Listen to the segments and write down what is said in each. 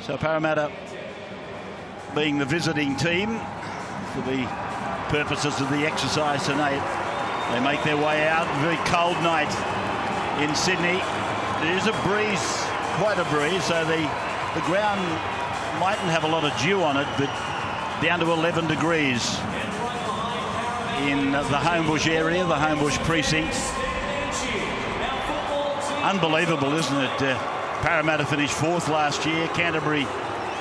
So Parramatta, being the visiting team for the purposes of the exercise tonight, they make their way out. Very cold night in Sydney. It is a breeze, quite a breeze, so the ground mightn't have a lot of dew on it, but down to 11 degrees in the Homebush area, the Homebush precinct. Unbelievable, isn't it? Parramatta finished 4th last year. Canterbury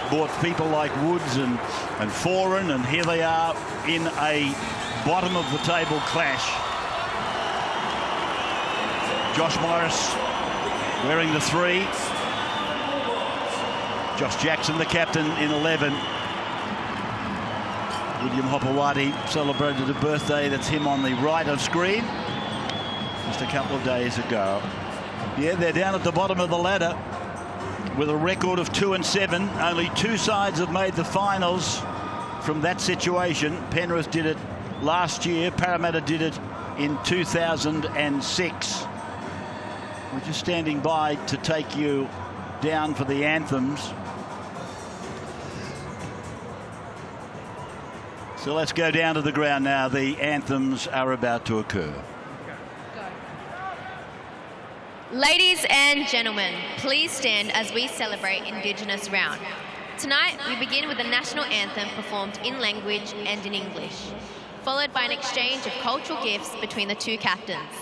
bought people like Woods and Foran, and here they are in a bottom of the table clash. Josh Morris wearing the 3. Josh Jackson, the captain, in 11. William Hopewadi celebrated a birthday. That's him on the right of screen just a couple of days ago. Yeah, they're down at the bottom of the ladder with a record of 2-7. Only 2 sides have made the finals from that situation. Penrith did it last year. Parramatta did it in 2006. We're just standing by to take you down for the anthems. So let's go down to the ground now. The anthems are about to occur. Ladies and gentlemen, please stand as we celebrate Indigenous Round. Tonight, we begin with the national anthem performed in language and in English, followed by an exchange of cultural gifts between the 2 captains.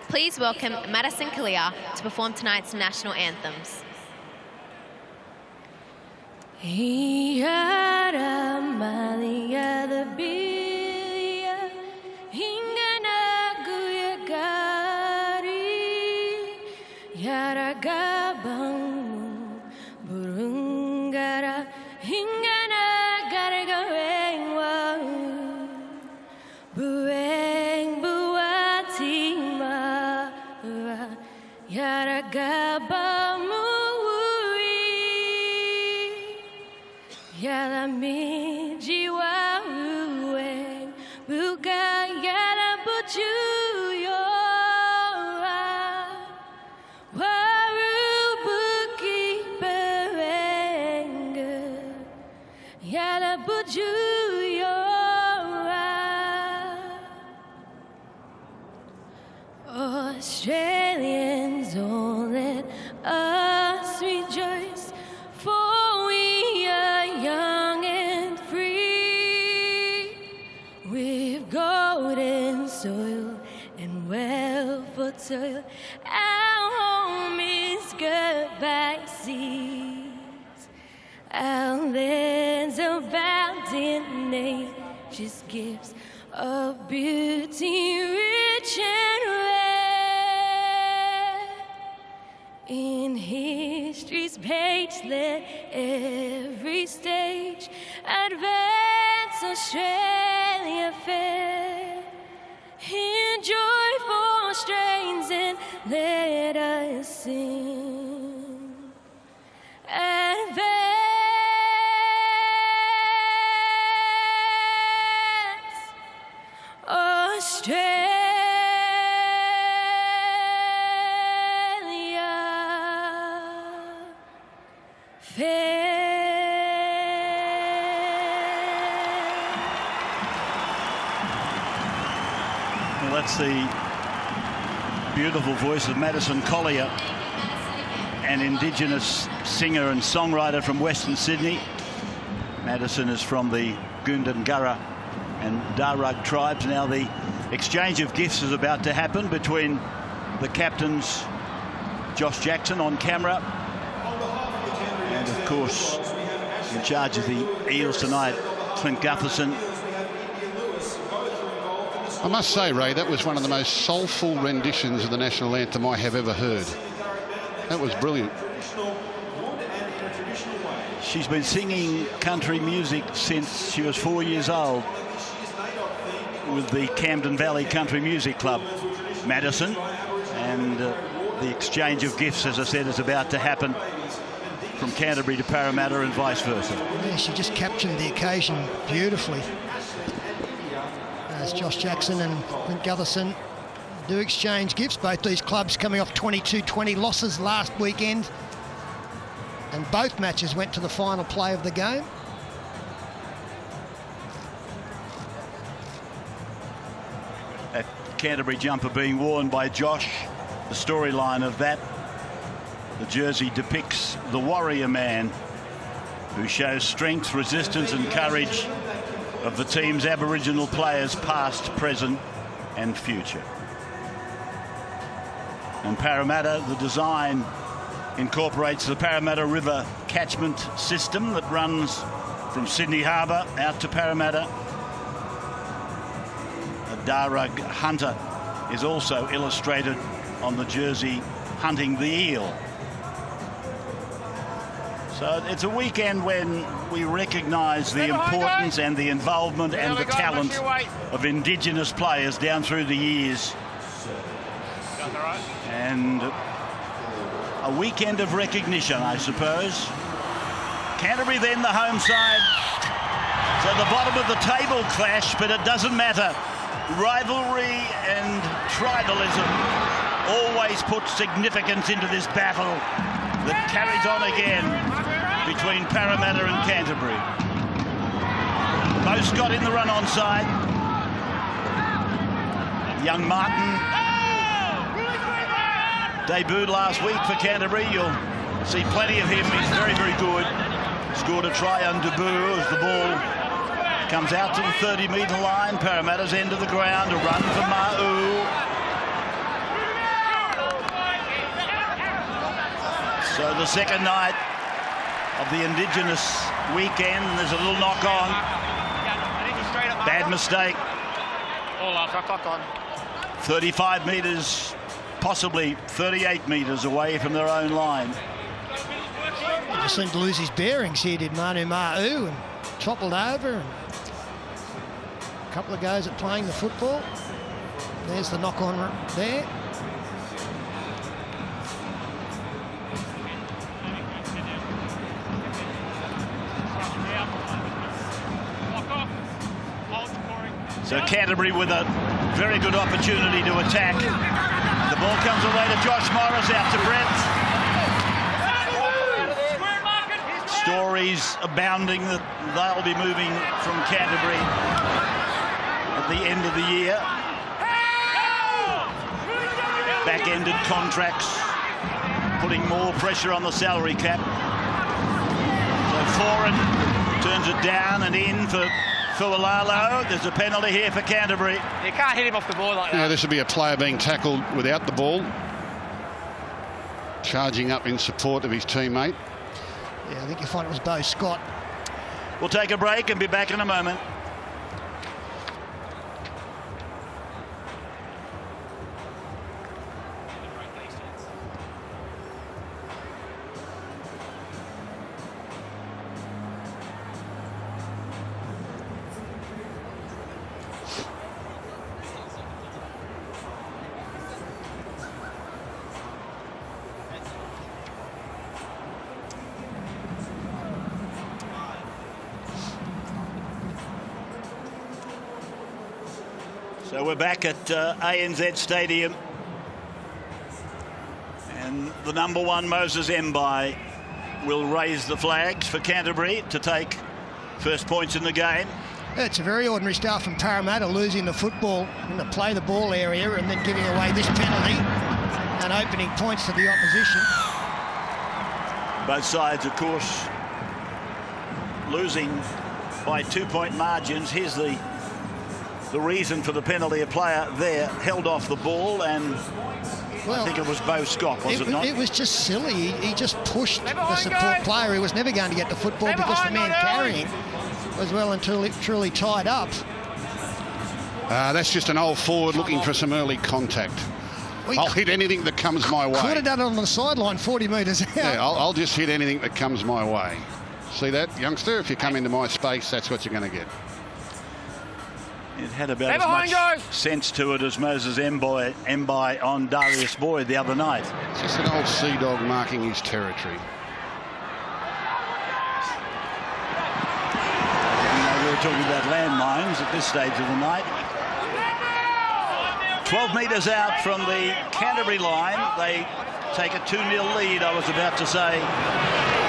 Please welcome Madison Kalia to perform tonight's national anthems. Australians, oh, let us rejoice, for we are young and free, with golden soil and wealth for toil. Our home is girt by seas, our lands abound in nature's gifts of beauty, rich and rare. In history's page, let every stage advance Australia fair. In joyful strains and let us sing. Advance Australia. Well, that's the beautiful voice of Madison Collier, an Indigenous singer and songwriter from Western Sydney. Madison is from the Goondagarra and Darug tribes. Now the exchange of gifts is about to happen between the captains, Josh Jackson on camera, and of course in charge of the Eels tonight, Clint Gutherson. I must say, Ray, that was one of the most soulful renditions of the national anthem I have ever heard. That was brilliant. She's been singing country music since she was 4 years old with the Camden Valley Country Music Club, Madison, and the exchange of gifts, as I said, is about to happen from Canterbury to Parramatta and vice versa. Yeah, she just captured the occasion beautifully. As Josh Jackson and Clint Gutherson do exchange gifts. Both these clubs coming off 22-20 losses last weekend. And both matches went to the final play of the game. That Canterbury jumper being worn by Josh, the storyline of that. The jersey depicts the warrior man who shows strength, resistance and courage of the team's Aboriginal players, past, present and future. And Parramatta, the design incorporates the Parramatta River catchment system that runs from Sydney Harbour out to Parramatta. A Darug hunter is also illustrated on the jersey hunting the eel. So it's a weekend when we recognise the importance and the involvement and the talent of Indigenous players down through the years. And a weekend of recognition, I suppose. Canterbury then the home side. So the bottom of the table clash, but it doesn't matter. Rivalry and tribalism always put significance into this battle that carries on again between Parramatta and Canterbury. Bo Scott in the run on side. Young Martin debuted last week for Canterbury. You'll see plenty of him. He's very, very good. Scored a try on debut as the ball comes out to the 30-metre line. Parramatta's end of the ground. A run for Ma'u. So the second night of the Indigenous weekend, there's a little knock on. Bad mistake. 35 metres, possibly 38 metres away from their own line. He just seemed to lose his bearings here, did Manu Ma'u, and toppled over. And a couple of goes at playing the football. There's the knock on there. So Canterbury with a very good opportunity to attack. The ball comes away to Josh Morris, out to Brett. Stories abounding that they'll be moving from Canterbury at the end of the year. Back-ended contracts, putting more pressure on the salary cap. So Foran turns it down and in for Fualalo. There's a penalty here for Canterbury. You can't hit him off the ball like that. Yeah, this would be a player being tackled without the ball, charging up in support of his teammate. Yeah, I think you find it was Bo Scott. We'll take a break and be back in a moment. So we're back at ANZ Stadium, and the number one Moses Mbai will raise the flags for Canterbury to take first points in the game. It's a very ordinary start from Parramatta, losing the football in the play the ball area and then giving away this penalty and opening points to the opposition. Both sides, of course, losing by 2-point margins. Here's the reason for the penalty. A player there held off the ball, and I think it was Bo Scott, was it not? It was just silly. He just pushed the support player. He was never going to get the football because the man carrying was well and truly tied up. That's just an old forward looking for some early contact. I'll hit anything that comes my way. Could have done it on the sideline 40 metres out. Yeah, I'll just hit anything that comes my way. See that, youngster? If you come into my space, that's what you're going to get. It had about as much sense to it as Moses Mbai on Darius Boyd the other night. It's just an old sea dog marking his territory. You know, we were talking about landmines at this stage of the night. 12 metres out from the Canterbury line. They take a 2-0 lead, I was about to say.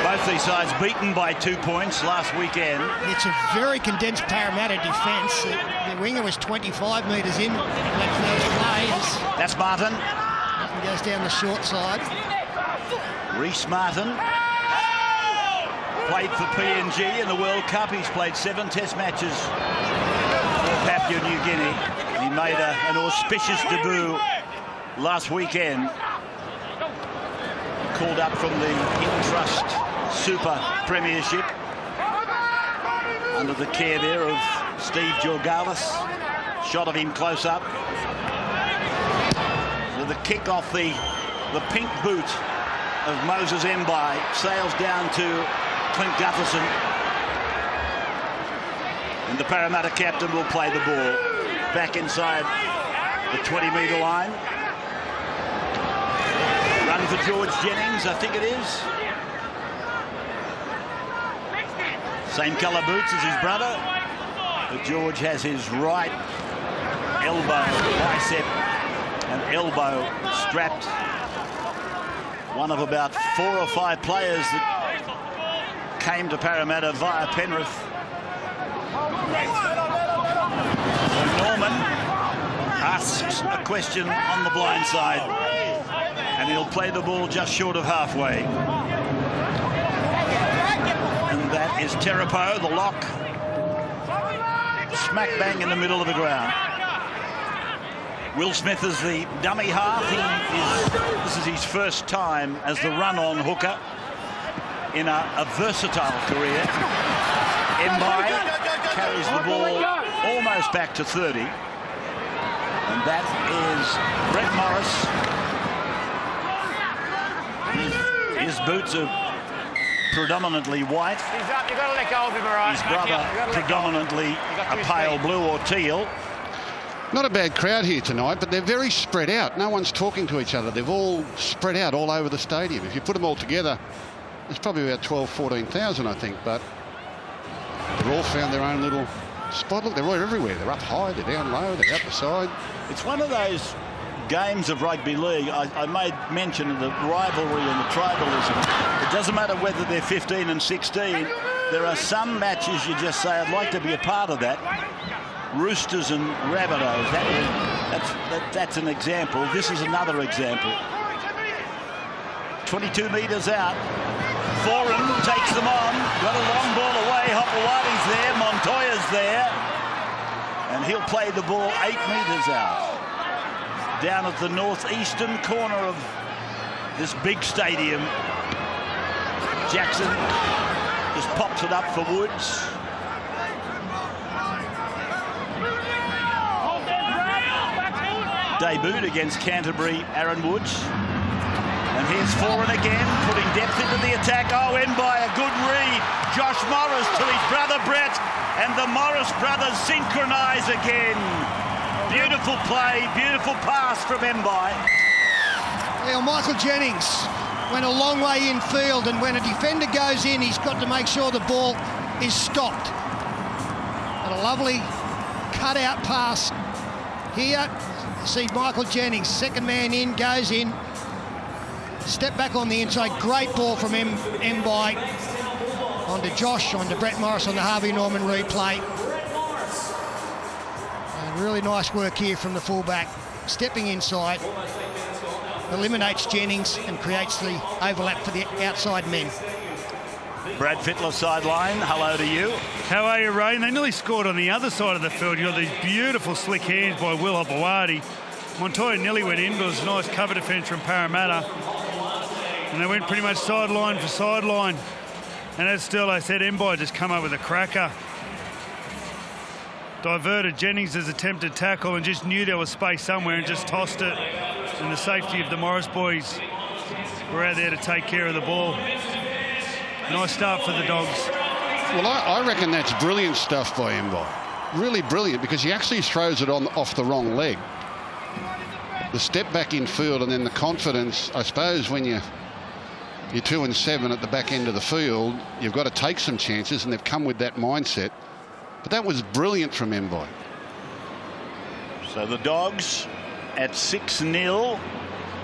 Both these sides beaten by 2 points last weekend. It's a very condensed Parramatta defence. The winger was 25 metres in that first play. That's Martin. And goes down the short side. Reece Martin played for PNG in the World Cup. He's played 7 Test matches for Papua New Guinea. He made an auspicious debut last weekend. Called up from the Intrust Super Premiership under the care there of Steve Georgalis. Shot of him close up. With a kick off the pink boot of Moses Mbai, sails down to Clint Gutherson. And the Parramatta captain will play the ball back inside the 20-metre line. Run for George Jennings, I think it is. Same colour boots as his brother. But George has his right elbow, bicep and elbow strapped. One of about 4 or 5 players that came to Parramatta via Penrith. So Norman asks a question on the blind side, and he'll play the ball just short of halfway. And that is Terapo, the lock, smack bang in the middle of the ground. Will Smith is the dummy half. This is his first time as the run-on hooker in a versatile career. Mbai carries the ball almost back to 30. And that is Brett Morris. His boots are predominantly white. You've got to let go of him, all right? His brother predominantly a pale blue or teal. Not a bad crowd here tonight, but they're very spread out. No one's talking to each other. They've all spread out all over the stadium. If you put them all together, there's probably about 12, 14,000, I think, but they've all found their own little spot. Look, they're all everywhere. They're up high, they're down low, they're out the side. It's one of those games of rugby league. I made mention of the rivalry and the tribalism. It doesn't matter whether they're 15 and 16. There are some matches you just say, I'd like to be a part of that. Roosters and Rabbitohs, that's an example. This is another example. 22 metres out. Foran takes them on. Got a long ball away. Hopewadi's there. Montoya's there. And he'll play the ball 8 metres out. Down at the northeastern corner of this big stadium. Jackson just pops it up for Woods. Debuted against Canterbury, Aaron Woods. And here's Foran again, putting depth into the attack. Oh, Mbai, a good read. Josh Morris to his brother Brett, and the Morris brothers synchronise again. Beautiful play, beautiful pass from Mbai. Well, Michael Jennings went a long way in field, and when a defender goes in, he's got to make sure the ball is stopped. And a lovely cut-out pass here. See Michael Jennings, second man in, goes in. Step back on the inside. Great ball from Mbai. Onto Josh, onto Brett Morris on the Harvey Norman replay. And really nice work here from the fullback. Stepping inside. Eliminates Jennings and creates the overlap for the outside men. Brad Fittler sideline, hello to you. How are you, Ray? They nearly scored on the other side of the field. You got these beautiful slick hands by Will Hopewadi. Montoya nearly went in, but it was a nice cover defence from Parramatta. And they went pretty much sideline for sideline. And as still I said, Mbai just come up with a cracker. Diverted Jennings' attempted tackle and just knew there was space somewhere and just tossed it. And the safety of the Morris boys were out there to take care of the ball. Nice start for the Dogs. Well, I reckon that's brilliant stuff by Mbai. Really brilliant, because he actually throws it off the wrong leg. The step back in field and then the confidence, I suppose, when you're 2 and 7 at the back end of the field, you've got to take some chances, and they've come with that mindset. But that was brilliant from Mbai. So the Dogs at 6-0,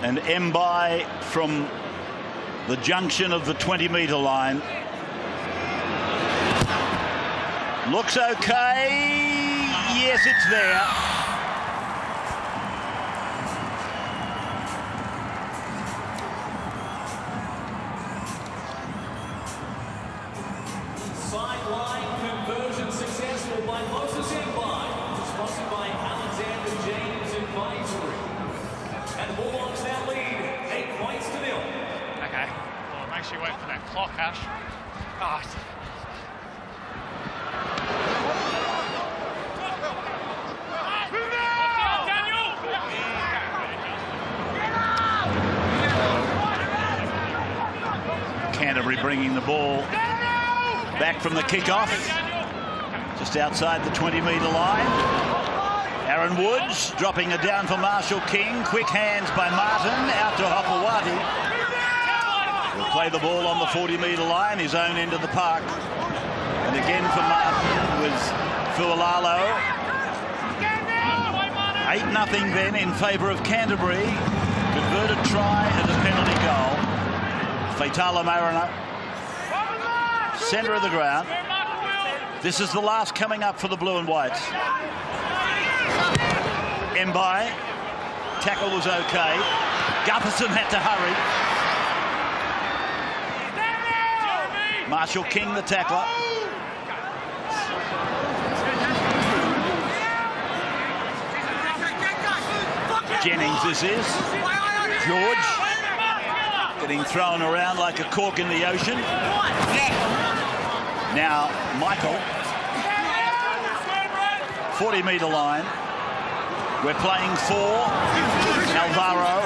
and Mbai from the junction of the 20-metre line. Looks okay. Yes, it's there. Sideline conversion successful by Moses Mbye, sponsored by Alexander James Advisory. And the Bulldogs now lead 8 points to 0. Okay. Well, make sure you wait for that clock, Ash. Oh, Canterbury bringing the ball back from the kick-off, just outside the 20-metre line. Aaron Woods dropping it down for Marshall King. Quick hands by Martin, out to Hopewadi. He'll play the ball on the 40-metre line, his own end of the park. And again for Martin with Fualalo. 8-0 then in favour of Canterbury. Converted try and a penalty goal. Faitala Mariner, centre of the ground. This is the last coming up for the Blue and Whites. Mbye, tackle was okay. Gutherson had to hurry. Marshall King, the tackler. Jennings, this is. George getting thrown around like a cork in the ocean. Now Michael, 40-metre line. We're playing 4. Alvaro,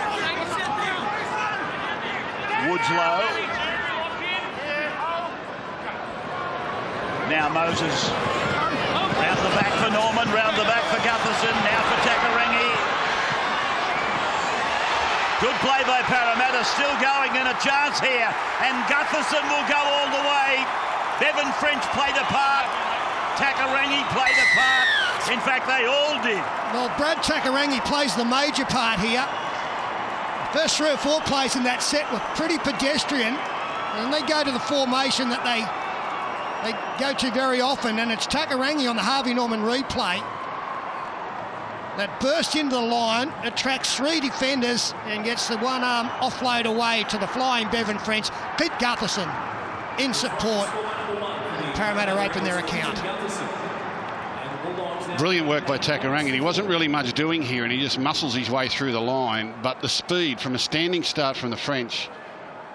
Woodslow. Now Moses, round the back for Norman, round the back for Gutherson, now for Takarangi. Good play by Parramatta, still going in a chance here, and Gutherson will go all the way. Bevan French played a part, Takarangi played a part. In fact, they all did. Well, Brad Takarangi plays the major part here. First 3 or 4 plays in that set were pretty pedestrian, and they go to the formation that they go to very often, and it's Takarangi on the Harvey Norman replay that bursts into the line, attracts 3 defenders and gets the one-arm offload away to the flying Bevan French. Pete Gutherson in support. And Parramatta open their account. Brilliant work by Takarangi. He wasn't really much doing here, and he just muscles his way through the line. But the speed from a standing start from the French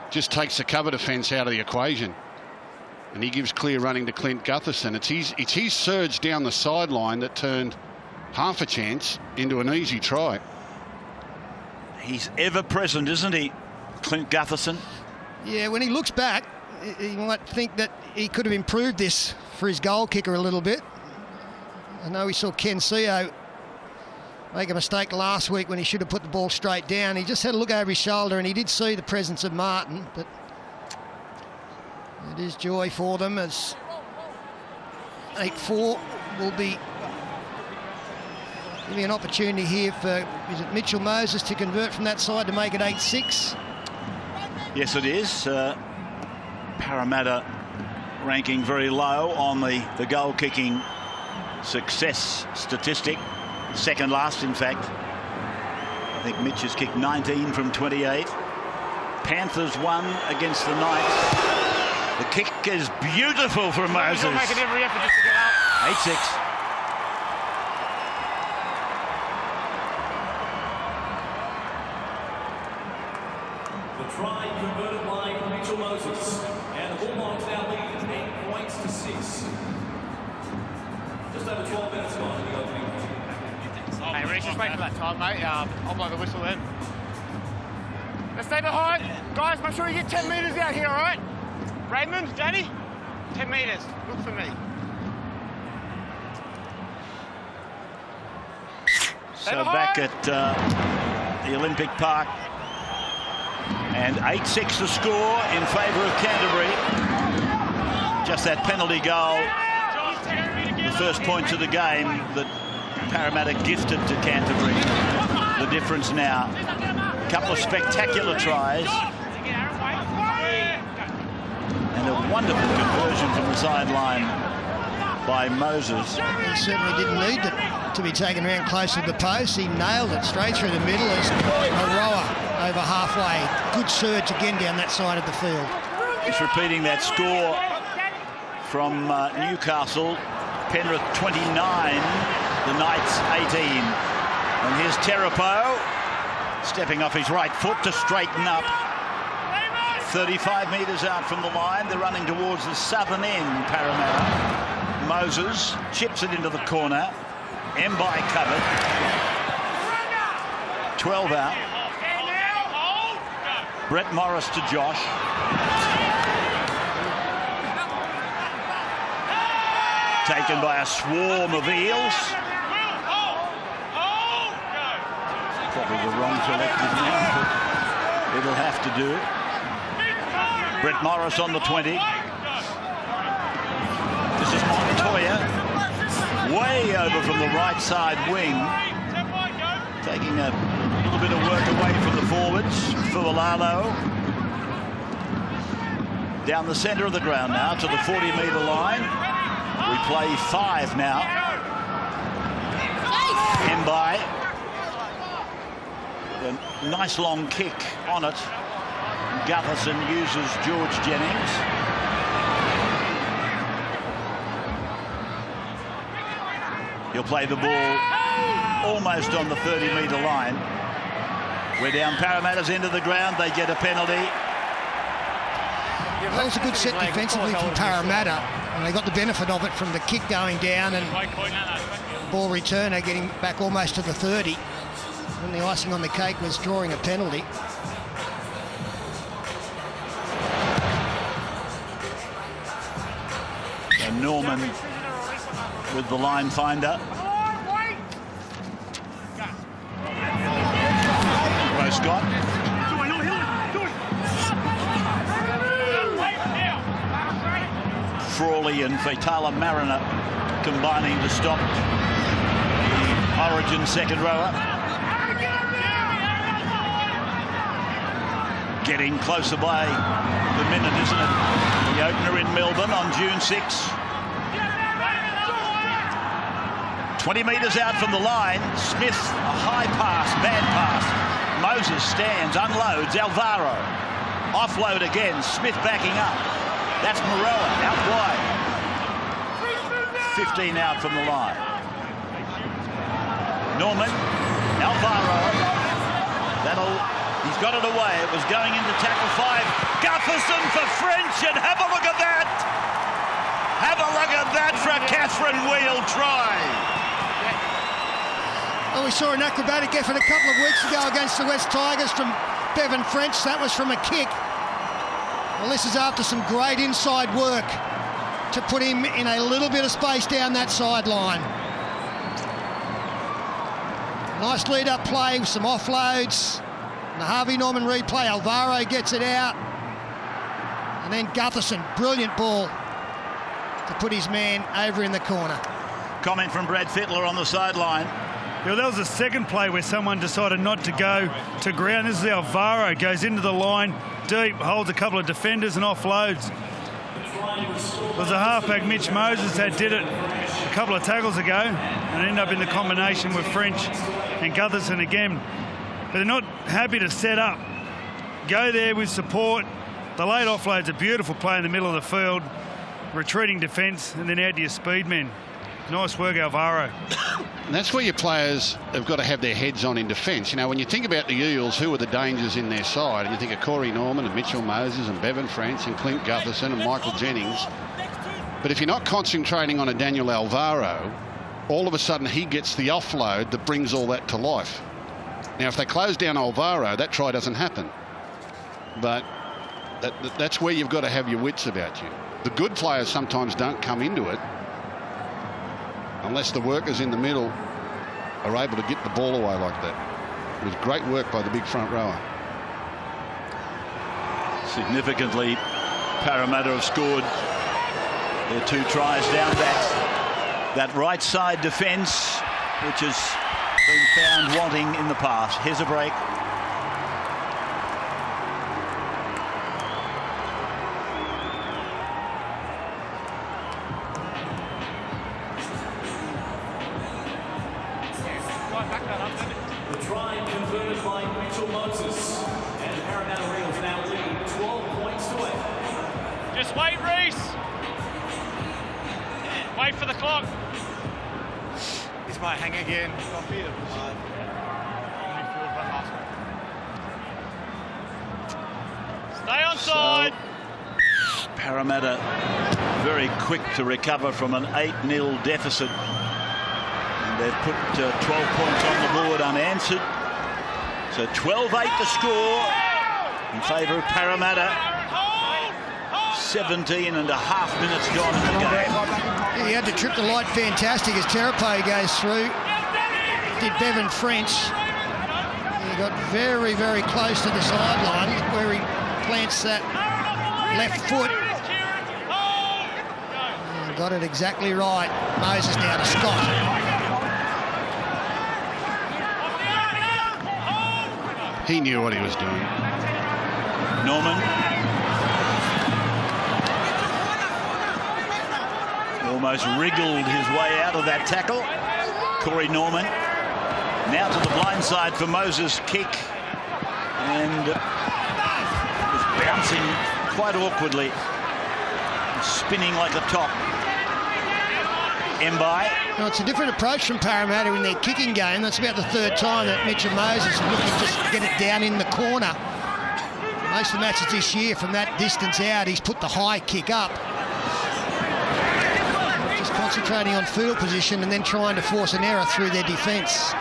just takes the cover defence out of the equation. And he gives clear running to Clint Gutherson. It's his surge down the sideline that turned half a chance into an easy try. He's ever present, isn't he, Clint Gutherson? Yeah, when he looks back, he might think that he could have improved this for his goal kicker a little bit. I know we saw Ken Seo make a mistake last week when he should have put the ball straight down. He just had a look over his shoulder and he did see the presence of Martin, but it is joy for them as 8-4 will be giving an opportunity here for, is it Mitchell Moses to convert from that side to make it 8-6? Yes, it is. Parramatta ranking very low on the goal-kicking success statistic. Second last, in fact. I think Mitch has kicked 19 from 28. Panthers won against the Knights. The kick is beautiful from Moses. He's not making every effort just to get up. 8-6. The try converted by Mitchell Moses. And the Bulldogs now lead 8 points to 6. Just over 12 minutes gone in the opening. Hey, Reece, just wait for that time, mate. I'll blow the whistle then. Let's stay behind. Guys, make sure you get 10 metres out here, all right? Raymond, Danny, 10 metres. Look for me. So back at the Olympic Park. And 8-6 the score in favour of Canterbury. Just that penalty goal, the first points of the game that Parramatta gifted to Canterbury. The difference now. A couple of spectacular tries. Wonderful conversion from the sideline by Moses. He certainly didn't need to be taken around close to the post. He nailed it straight through the middle as a rower over halfway. Good surge again down that side of the field. Just repeating that score from Newcastle. Penrith 29, the Knights 18. And here's Terapo stepping off his right foot to straighten up. 35 metres out from the line. They're running towards the southern end, Parramatta. Moses chips it into the corner. Mbai covered. 12 out. Brett Morris to Josh. Taken by a swarm of Eels. Probably the wrong selected one, but it'll have to do. Brett Morris on the 20. This is Montoya. Way over from the right side wing. Taking a little bit of work away from the forwards. Fualalo. Down the centre of the ground now to the 40-metre line. We play 5 now. Mbai. A nice long kick on it. Gutherson uses George Jennings. He'll play the ball almost on the 30-metre line. We're down Parramatta's end of the ground. They get a penalty. That was a good set defensively from Parramatta, and they got the benefit of it from the kick going down and ball returner getting back almost to the 30. And the icing on the cake was drawing a penalty. And Norman with the line finder. Scott. Frawley and Fatala Mariner combining to stop the Origin second rower. Getting closer by the minute, isn't it? The opener in Melbourne on June 6. 20 metres out from the line. Smith, a high pass, bad pass. Moses stands, unloads, Alvaro. Offload again, Smith backing up. That's Moroa, out wide. 15 out from the line. Norman, Alvaro. He's got it away. It was going into tackle 5. Gutherson for French, and have a look at that. Have a look at that for a Catherine Wheel try. Well, we saw an acrobatic effort a couple of weeks ago against the West Tigers from Bevan French. That was from a kick. Well, this is after some great inside work to put him in a little bit of space down that sideline. Nice lead-up play with some offloads. And the Harvey Norman replay, Alvaro gets it out. And then Gutherson, brilliant ball to put his man over in the corner. Comment from Brad Fittler on the sideline. Yeah, that was the second play where someone decided not to go to ground. This is Alvaro, goes into the line deep, holds a couple of defenders and offloads. It was a halfback, Mitch Moses, that did it a couple of tackles ago and ended up in the combination with French and Gutherson again. But they're not happy to set up. Go there with support. The late offload's a beautiful play in the middle of the field. Retreating defence and then add to your speed men. Nice work, Alvaro. And that's where your players have got to have their heads on in defence. You know, when you think about the Eels, who are the dangers in their side? And you think of Corey Norman and Mitchell Moses and Bevan French and Clint Gutherson and Michael Jennings. But if you're not concentrating on a Daniel Alvaro, all of a sudden he gets the offload that brings all that to life. Now, if they close down Alvaro, that try doesn't happen. But that's where you've got to have your wits about you. The good players sometimes don't come into it unless the workers in the middle are able to get the ball away like that. It was great work by the big front rower. Significantly, Parramatta have scored their 2 tries down that right side defence, which has been found wanting in the past. Here's a break. Mitchell Moses. And the Parramatta Eels now lead 12 points to 8. Just wait, Reese. Wait for the clock. This might hang again. Stay on side. So, Parramatta very quick to recover from an 8-0 deficit. And they've put 12 points on the board unanswered. So 12-8 to score in favour of Parramatta. 17 and a half minutes gone in the game. He had to trip the light fantastic as Terapo goes through. Did Bevan French. He got very, very close to the sideline where he plants that left foot. And got it exactly right. Moses now to Scott. He knew what he was doing. Norman. Almost wriggled his way out of that tackle. Corey Norman. Now to the blind side for Moses' kick. And was bouncing quite awkwardly. Spinning like a top. Mbai. Well, it's a different approach from Parramatta in their kicking game. That's about the third time that Mitchell Moses is looking to just get it down in the corner. Most of the matches this year from that distance out, he's put the high kick up. Just concentrating on field position and then trying to force an error through their defence.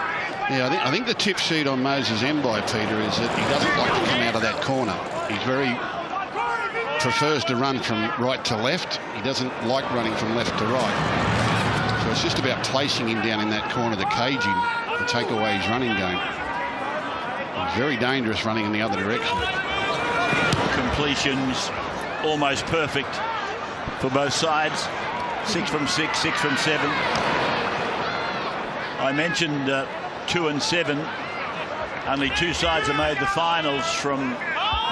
Yeah, I think the tip sheet on Moses Mbai, Peter, is that he doesn't like to come out of that corner. He's prefers to run from right to left. He doesn't like running from left to right. So it's just about placing him down in that corner to cage him and take away his running game. He's very dangerous running in the other direction. Completions almost perfect for both sides. 6 from 6, 6 from 7. I mentioned 2 and 7. Only 2 sides have made the finals from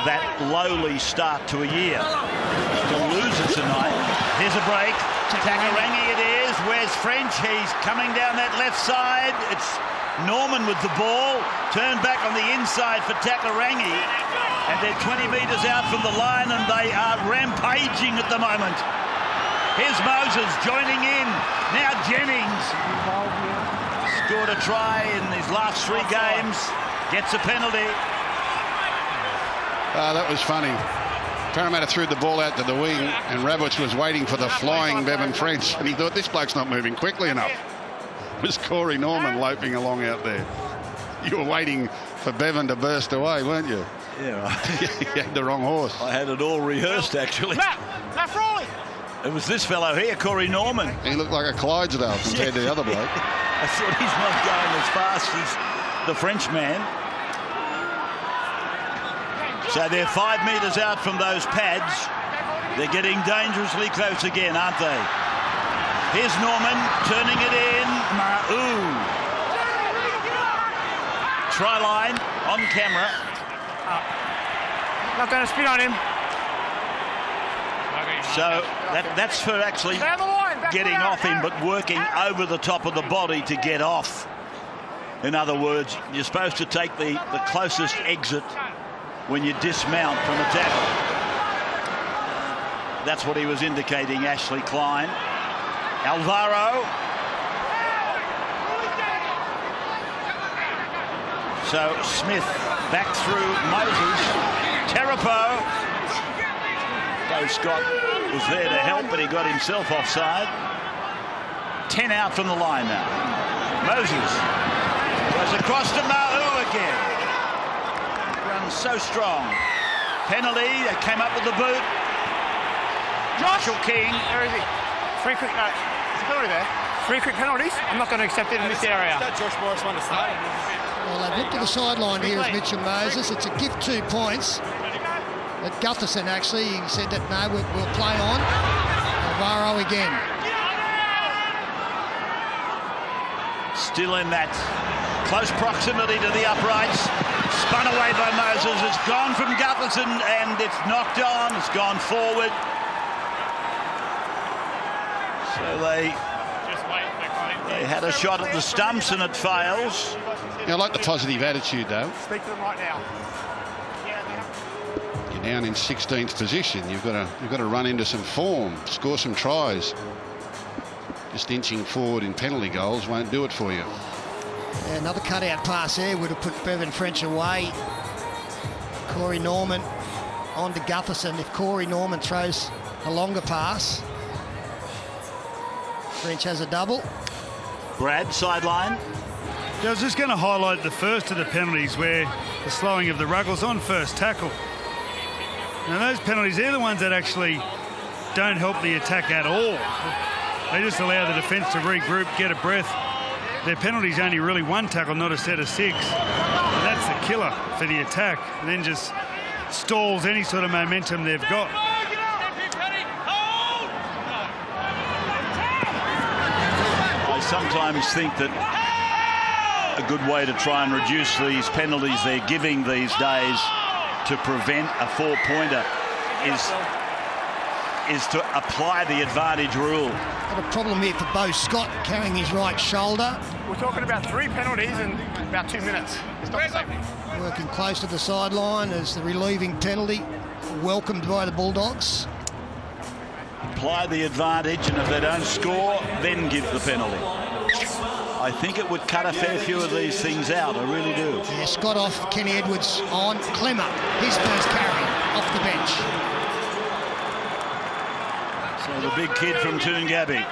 that lowly start to a year. To lose it tonight. Here's a break. Takarangi it is. Where's French? He's coming down that left side. It's Norman with the ball. Turned back on the inside for Takarangi. And they're 20 metres out from the line and they are rampaging at the moment. Here's Moses joining in. Now Jennings. Scored a try in his last 3 games. Gets a penalty. That was funny. Parramatta threw the ball out to the wing and Rabbits was waiting for the flying Bevan French and he thought, this bloke's not moving quickly enough. It was Corey Norman loping along out there. You were waiting for Bevan to burst away, weren't you? Yeah, right. You had the wrong horse. I had it all rehearsed, actually. Matt Frawley. It was this fellow here, Corey Norman. He looked like a Clydesdale compared to the other bloke. I thought he's not going as fast as the Frenchman. So they're 5 metres out from those pads. They're getting dangerously close again, aren't they? Here's Norman turning it in. Ma'u. Try line on camera. Not going to spin on him. So that's for actually getting off him, but working over the top of the body to get off. In other words, you're supposed to take the closest exit when you dismount from a tackle. That's what he was indicating, Ashley Klein. Alvaro. So Smith back through Moses. Terapo. Though Scott was there to help, but he got himself offside. 10 out from the line now. Moses goes across to Ma'u again. Runs so strong. Penalty. They came up with the boot. Marshall King. Where is he? 3 quick. No, there's a penalty there. 3 quick penalties. I'm not going to accept it in this area. Well, they've looked to the sideline here as Mitchell Moses. It's a gift 2 points. But Gutherson actually, he said that no, we'll play on. Alvaro again. Still in that close proximity to the uprights. Spun away by Moses. It's gone from Gutherson and it's knocked on. It's gone forward. So they They had a shot at the stumps and it fails. I like the positive attitude, though. Speak to them right now. You're down in 16th position. You've got to run into some form, score some tries. Just inching forward in penalty goals won't do it for you. Yeah, another cutout pass there would have put Bevan French away. Corey Norman on to Gutherson. If Corey Norman throws a longer pass, French has a double. Brad, sideline. I was just going to highlight the first of the penalties where the slowing of the Ruggles on first tackle. Now those penalties, they're the ones that actually don't help the attack at all. They just allow the defence to regroup, get a breath. Their penalty's only really one tackle, not a set of 6. And that's the killer for the attack. And then just stalls any sort of momentum they've got. I sometimes think that a good way to try and reduce these penalties they're giving these days to prevent a 4-pointer is to apply the advantage rule. Got a problem here for Beau Scott carrying his right shoulder. We're talking about 3 penalties in about 2 minutes. It's not the same thing. Working close to the sideline as the relieving penalty welcomed by the Bulldogs. Apply the advantage, and if they don't score, then give the penalty. I think it would cut a fair few of these things out. I really do. Yeah, Scott off, Kenny Edwards on. Clemmer, his first carry off the bench. So the big kid from Toongabbie.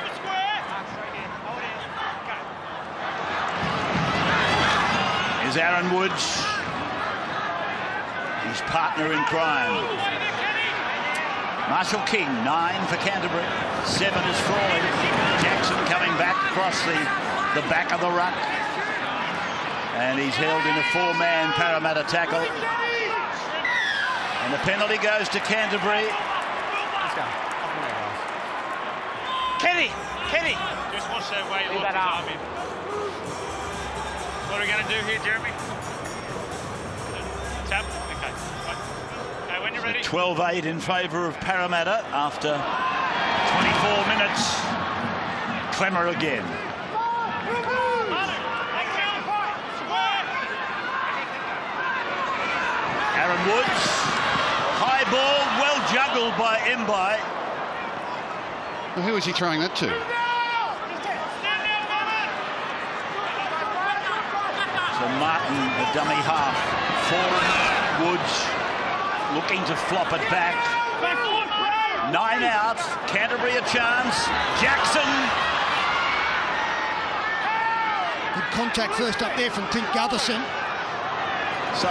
Is Aaron Woods, his partner in crime. Marshall King, 9 for Canterbury. 7 is Frawley. Jackson coming back across the back of the ruck. And he's held in a 4-man Parramatta tackle. And the penalty goes to Canterbury. Kenny! Just watch that way. Leave that out. What are we going to do here, Jeremy? Tap? Okay. Okay, when you're ready. 12-8 in favour of Parramatta after 24 minutes. Clemmer again. Aaron Woods. High ball, well juggled by Mbai. Well, who was he throwing that to? So Martin, the dummy half. Forward, Woods looking to flop it back. 9 out. Canterbury a chance. Jackson. Good contact first up there from Clint Gutherson. So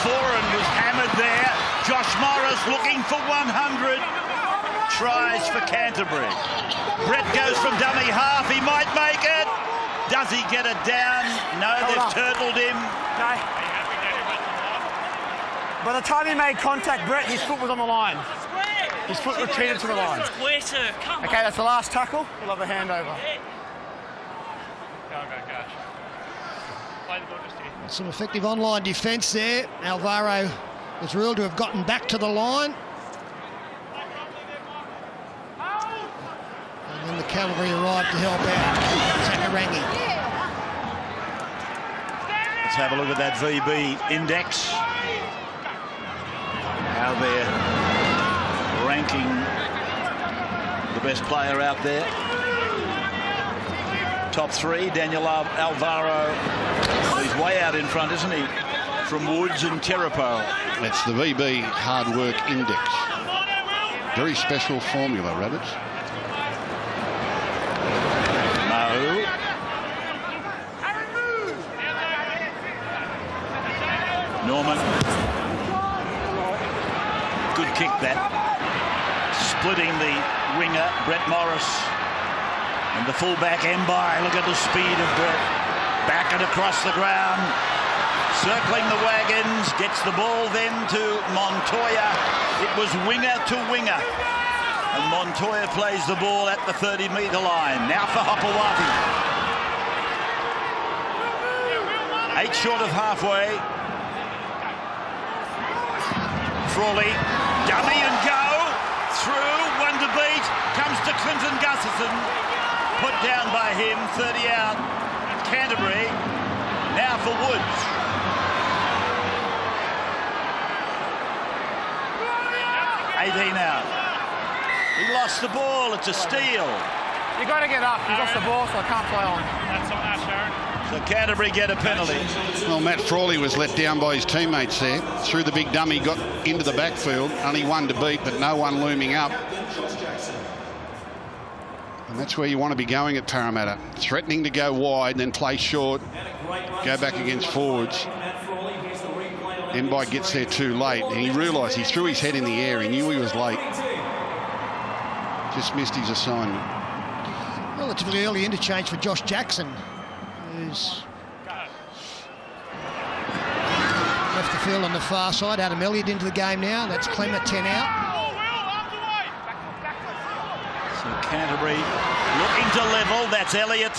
Foran was hammered there. Josh Morris looking for 100. Tries for Canterbury. Brett goes from dummy half. He might make it. Does he get it down? No, they've turtled him. No. By the time he made contact, Brett, his foot was on the line. His foot retreated to the line. Okay, that's the last tackle. We'll have a handover. Go, coach. Play the ball just here. Some effective online defence there. Alvaro was ruled to have gotten back to the line. And then the cavalry arrived to help out Zakarangi. Let's have a look at that VB index. How they're ranking the best player out there. Top 3, Daniel Alvaro. He's way out in front, isn't he? From Woods and Terapo. That's the VB Hard Work Index. Very special formula, Rabbits. No. Norman. Good kick that. Splitting the winger, Brett Morris. And the fullback, Mbai. Look at the speed of Brett. Back and across the ground. Circling the wagons. Gets the ball then to Montoya. It was winger to winger. And Montoya plays the ball at the 30-metre line. Now for Hopewadi. 8 short of halfway. Frawley, dummy and go. Through, one to beat. Comes to Clinton Gutherson. put down by him, 30 out. Canterbury, now for Woods. $18 out. He lost the ball, it's a steal. You got to get up. He's lost the ball, so I can't play on. That's on us, Aaron. So Canterbury get a penalty. Well, Matt Frawley was let down by his teammates there. Through the big dummy, got into the backfield. Only one to beat, but no one looming up. And that's where you want to be going at Parramatta. Threatening to go wide, then play short. Go back against forwards. Mbai gets there too late, and he realised he threw his head in the air. He knew he was late. Just missed his assignment. Relatively early interchange for Josh Jackson, who's left the field on the far side. Adam Elliott into the game now. That's Clemmer, 10 out. So Canterbury looking to level. That's Elliott.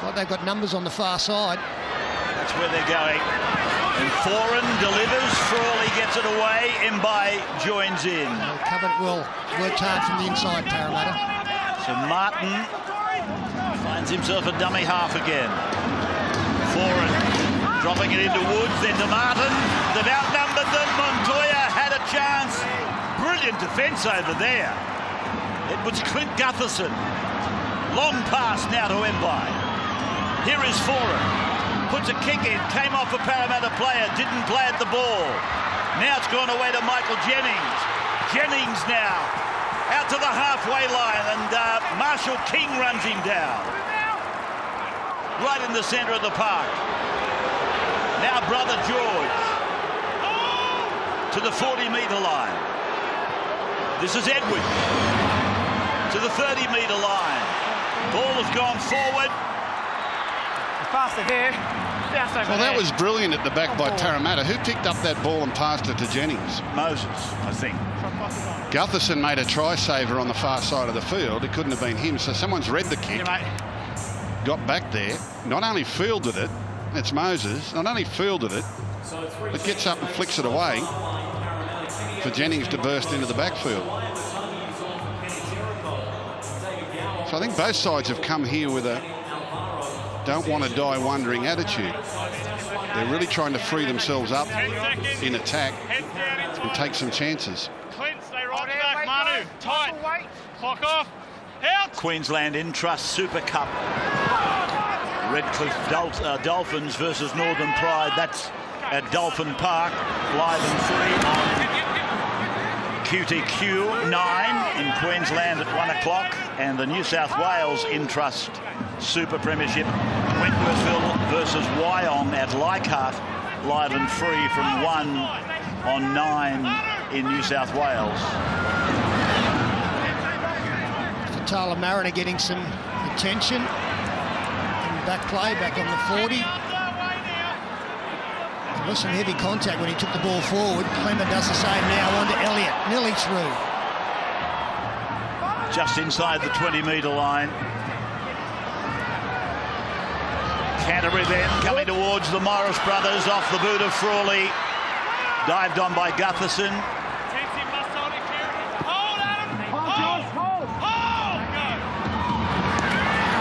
Well, they've got numbers on the far side. That's where they're going. And Foran delivers. Frawley gets it away. Mbai joins in. They covered it well. Worked hard from the inside, Parramatta. So Martin finds himself a dummy half again. Foran dropping it into Woods, then to Martin. They've outnumbered them. Montoya had a chance. Brilliant defence over there. It was Clint Gutherson. Long pass now to Mbai. Here is Foran. Puts a kick in, came off a Parramatta player, didn't plant the ball. Now it's gone away to Michael Jennings. Jennings now out to the halfway line, and Marshall King runs him down. Right in the centre of the park. Now brother George to the 40-metre line. This is Edwin to the 30-metre line. Ball has gone forward. Faster here. Well, that was brilliant at the back by Parramatta. Who picked up that ball and passed it to Jennings? Moses, I think. Gutherson made a try saver on the far side of the field. It couldn't have been him, so someone's read the kick. Got back there, not only fielded it, it's Moses, not only fielded it, but gets up and flicks it away for Jennings to burst into the backfield. So I think both sides have come here with a don't want to die wondering attitude. They're really trying to free themselves up in attack and take some chances. Clint, stay right back, Manu. Tight. Clock off. Out. Queensland Intrust Super Cup. Redcliffe Dolphins versus Northern Pride. That's at Dolphin Park, live and free on QTQ 9 in Queensland at 1 o'clock. And the New South Wales Intrust Super Premiership, Wentworthville versus Wyong at Leichhardt, live and free from 1 on 9 in New South Wales. Fatala Mariner getting some attention. Back play, back on the 40. There was some heavy contact when he took the ball forward. Clemmer does the same now, on to Elliott, nearly through. Just inside the 20-metre line. Canterbury then coming towards the Morris brothers off the boot of Frawley. Dived on by Gutherson.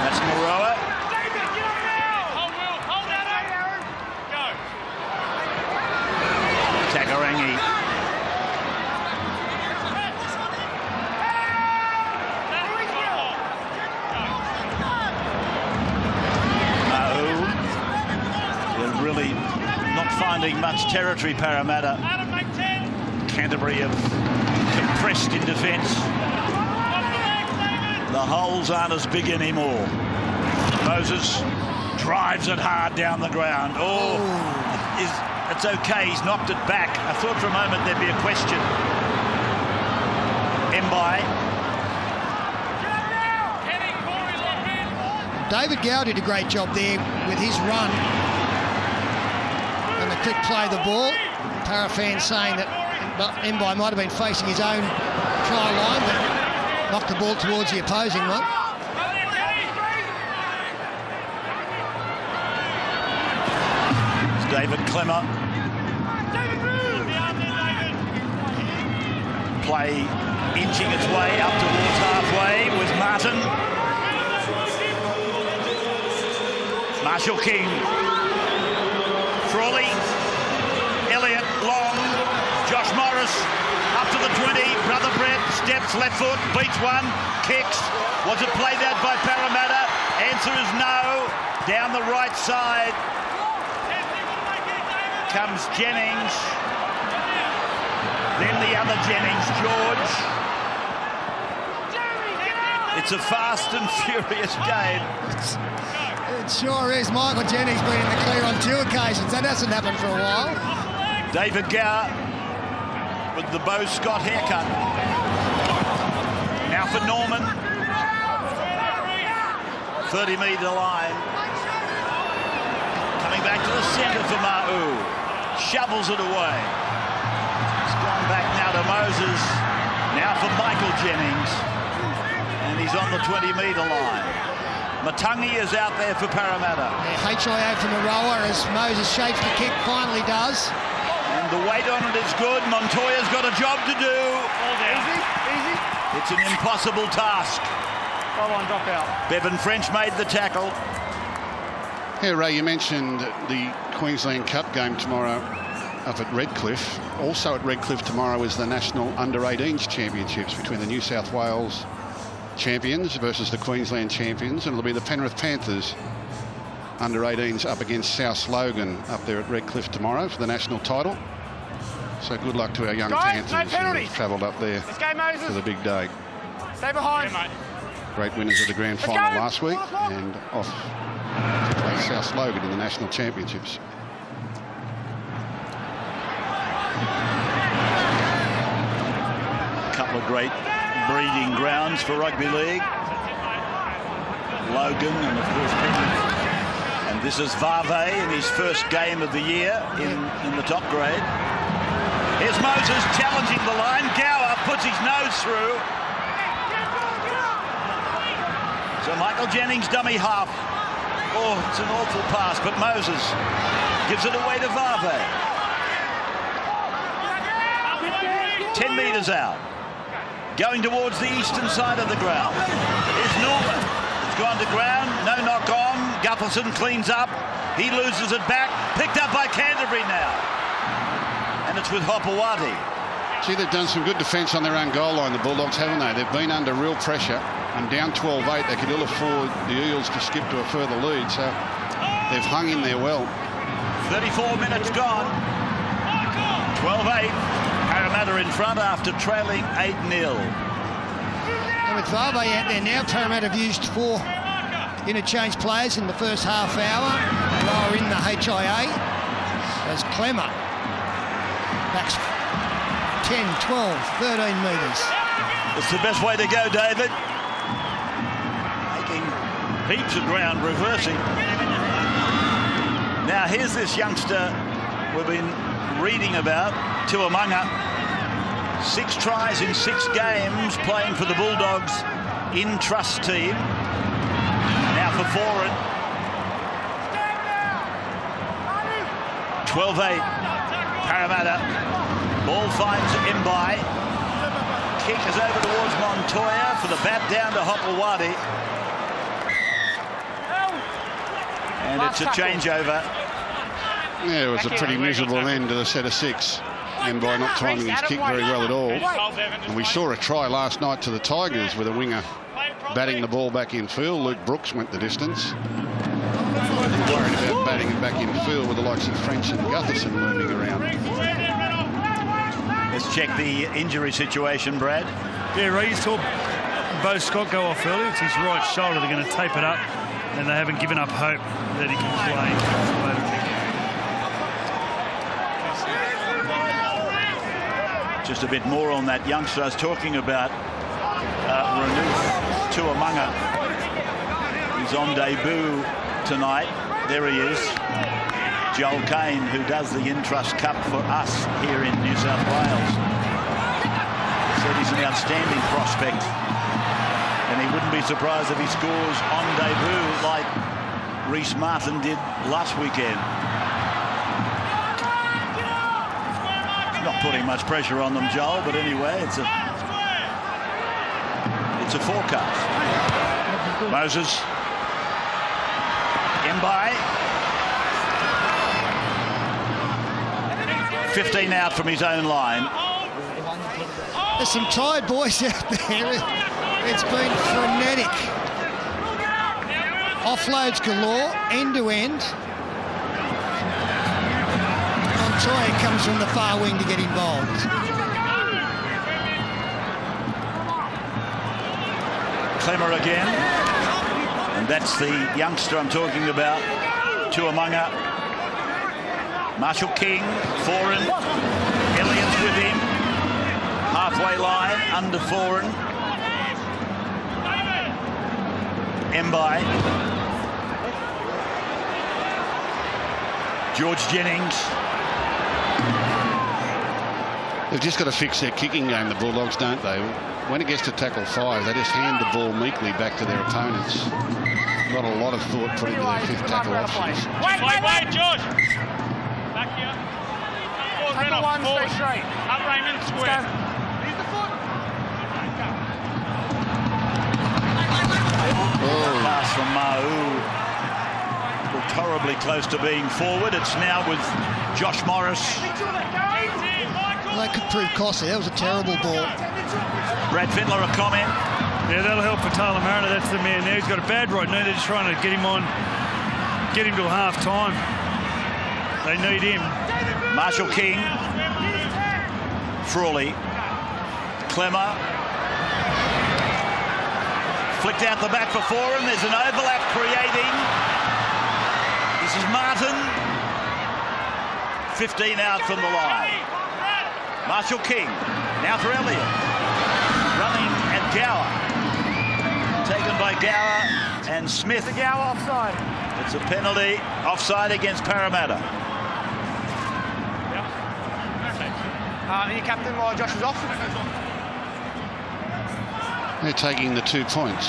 That's Moroa. Takarangi. They're really not finding much territory, Parramatta. Canterbury have compressed in defence. The holes aren't as big anymore. Moses drives it hard down the ground. It's okay, he's knocked it back. I thought for a moment there'd be a question. Mbai. David Gow did a great job there with his run and the quick play of the ball. Para fans saying that Mbai might have been facing his own try line, but knocked the ball towards the opposing one. David Clemmer. Play inching its way up towards halfway with Martin. Marshall King. Frawley. Elliott. Long. Josh Morris. Up to the 20. Brother Brett. Steps left foot. Beats one. Kicks. Was it played out by Parramatta? Answer is no. Down the right side comes Jennings. Then the other Jennings, George. It's a fast and furious game. It sure is. Michael Jennings been in the clear on 2 occasions. That hasn't happened for a while. David Gower with the Bo Scott haircut. Now for Norman. 30-metre line. Coming back to the centre for Ma'u. Shovels it away. It's gone back now to Moses. Now for Michael Jennings. And he's on the 20-metre line. Matangi is out there for Parramatta. Yeah, HIA from the rower as Moses shapes the kick, finally does. And the weight on it is good. Montoya's got a job to do. Easy, easy. It's an impossible task. Go on, drop out. Bevan French made the tackle. Yeah, Ray, you mentioned the Queensland Cup game tomorrow up at Redcliffe. Also at Redcliffe tomorrow is the National Under-18s Championships between the New South Wales champions versus the Queensland champions, and it'll be the Penrith Panthers Under-18s up against South Logan up there at Redcliffe tomorrow for the national title. So good luck to our young Panthers who travelled up there for the big day. Stay behind. Yeah, mate. Great winners of the grand final last week and off to play South Logan in the national championships. A couple of great breeding grounds for rugby league. Logan and of course Penrith. And this is Vave in his first game of the year in the top grade. Here's Moses challenging the line. Gower puts his nose through. So Michael Jennings dummy half. Oh, it's an awful pass, but Moses gives it away to Vave. 10 metres out. Going towards the eastern side of the ground. Here's Norman. It's gone to ground. No knock on. Gutherson cleans up. He loses it back. Picked up by Canterbury now. And it's with Hopewadi. Gee, they've done some good defence on their own goal line, the Bulldogs, haven't they? They've been under real pressure. And down 12-8, they could ill afford the Eels to skip to a further lead. So they've hung in there well. 34 minutes gone. 12-8. Parramatta in front after trailing 8-0. And with Vave out there now, Parramatta have used 4 interchange players in the first half hour. Lower in the HIA as Clemmer backs 10, 12, 13 metres. It's the best way to go, David. Making heaps of ground, reversing. Now here's this youngster we've been reading about, Tuamanga. 6 tries in 6 games, playing for the Bulldogs in trust team. Now for forward. 12-8. Parramatta. Ball finds Mbai. Kick is over towards Montoya for the bat down to Hopewadi. And it's a changeover. Yeah, it was a pretty miserable end to the set of 6. Mbai not timing his kick very well at all. And we saw a try last night to the Tigers with a winger batting the ball back in field. Luke Brooks went the distance. Worried about batting it back in field with the likes of French and Gutherson looming around. Let's check the injury situation, Brad. Yeah, Ray, you saw Bo Scott go off earlier. It's his right shoulder. They're going to tape it up, and they haven't given up hope that he can play. Just a bit more on that youngster I was talking about, Renouf Tuamanga. He's on debut tonight. There he is. Joel Kane, who does the Intrust Cup for us here in New South Wales. Said he's an outstanding prospect. And he wouldn't be surprised if he scores on debut like Reece Martin did last weekend. Not Not putting much pressure on them, Joel, but anyway, it's a forecast. Moses. Mbai. 15 out from his own line. There's some tired boys out there. It's been frenetic. Offloads galore, end to end. Montoya comes from the far wing to get involved. Clemmer again. And that's the youngster I'm talking about, Tuamanga. Marshall King, Foran. Elliott's with him. Halfway line, under Foran. Mbai. George Jennings. They've just got to fix their kicking game, the Bulldogs, don't they? When it gets to tackle 5, they just hand the ball meekly back to their opponents. Not a lot of thought put into their fifth tackle options. Wait, George. Back here. Take the one, stay straight. Up Raymond, square. Use the foot. Pass from Mahu. Looked horribly close to being forward. It's now with Josh Morris. Well, that could prove costly. That was a terrible ball. Brad Fittler, a comment. Yeah, that'll help for Tyler Mariner. That's the man there. He's got a bad right now. They're just trying to get him on, get him to half time. They need him. Marshall King. Frawley. Clemmer. Flicked out the back for Foran. There's an overlap creating. This is Martin. 15 out from the line. Marshall King. Now for Elliott. Running at Gower. Taken by Gower and Smith. The Gower offside. It's a penalty. Offside against Parramatta. Your captain while Josh is off. They're taking the 2 points.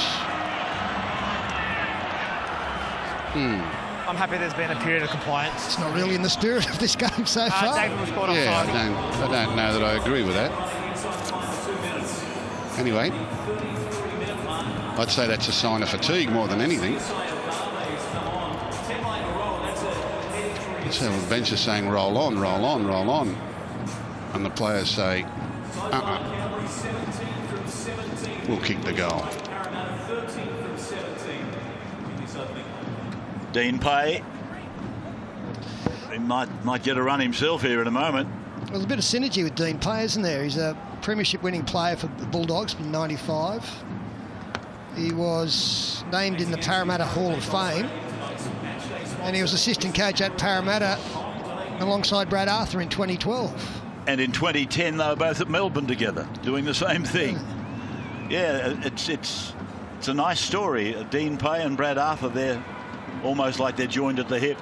I'm happy there's been a period of compliance. It's not really in the spirit of this game so far. David was caught Yeah, offside. I don't know that I agree with that. Anyway, I'd say that's a sign of fatigue more than anything. So the bench is saying roll on, roll on, roll on. And the players say, we'll kick the goal. Dean Pay. He might get a run himself here in a moment. Well, there's a bit of synergy with Dean Pay, isn't there? He's a Premiership winning player for the Bulldogs in '95. He was named in the Parramatta Hall of Fame. And he was assistant coach at Parramatta alongside Brad Arthur in 2012. And in 2010, they were both at Melbourne together, doing the same thing. Yeah, it's a nice story. Dean Pay and Brad Arthur, they're almost like they're joined at the hip.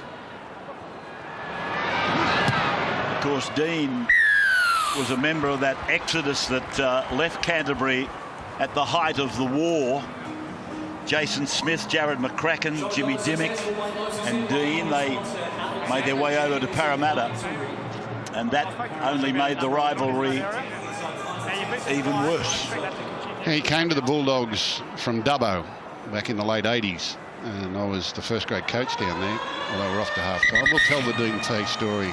Of course, Dean was a member of that exodus that left Canterbury at the height of the war. Jason Smith, Jared McCracken, Jimmy Dimmick and Dean, they made their way over to Parramatta, and that only made the rivalry even worse. He came to the Bulldogs from Dubbo back in the late 80s, and I was the first grade coach down there, although we're off to half time. We'll tell the Dean Pay story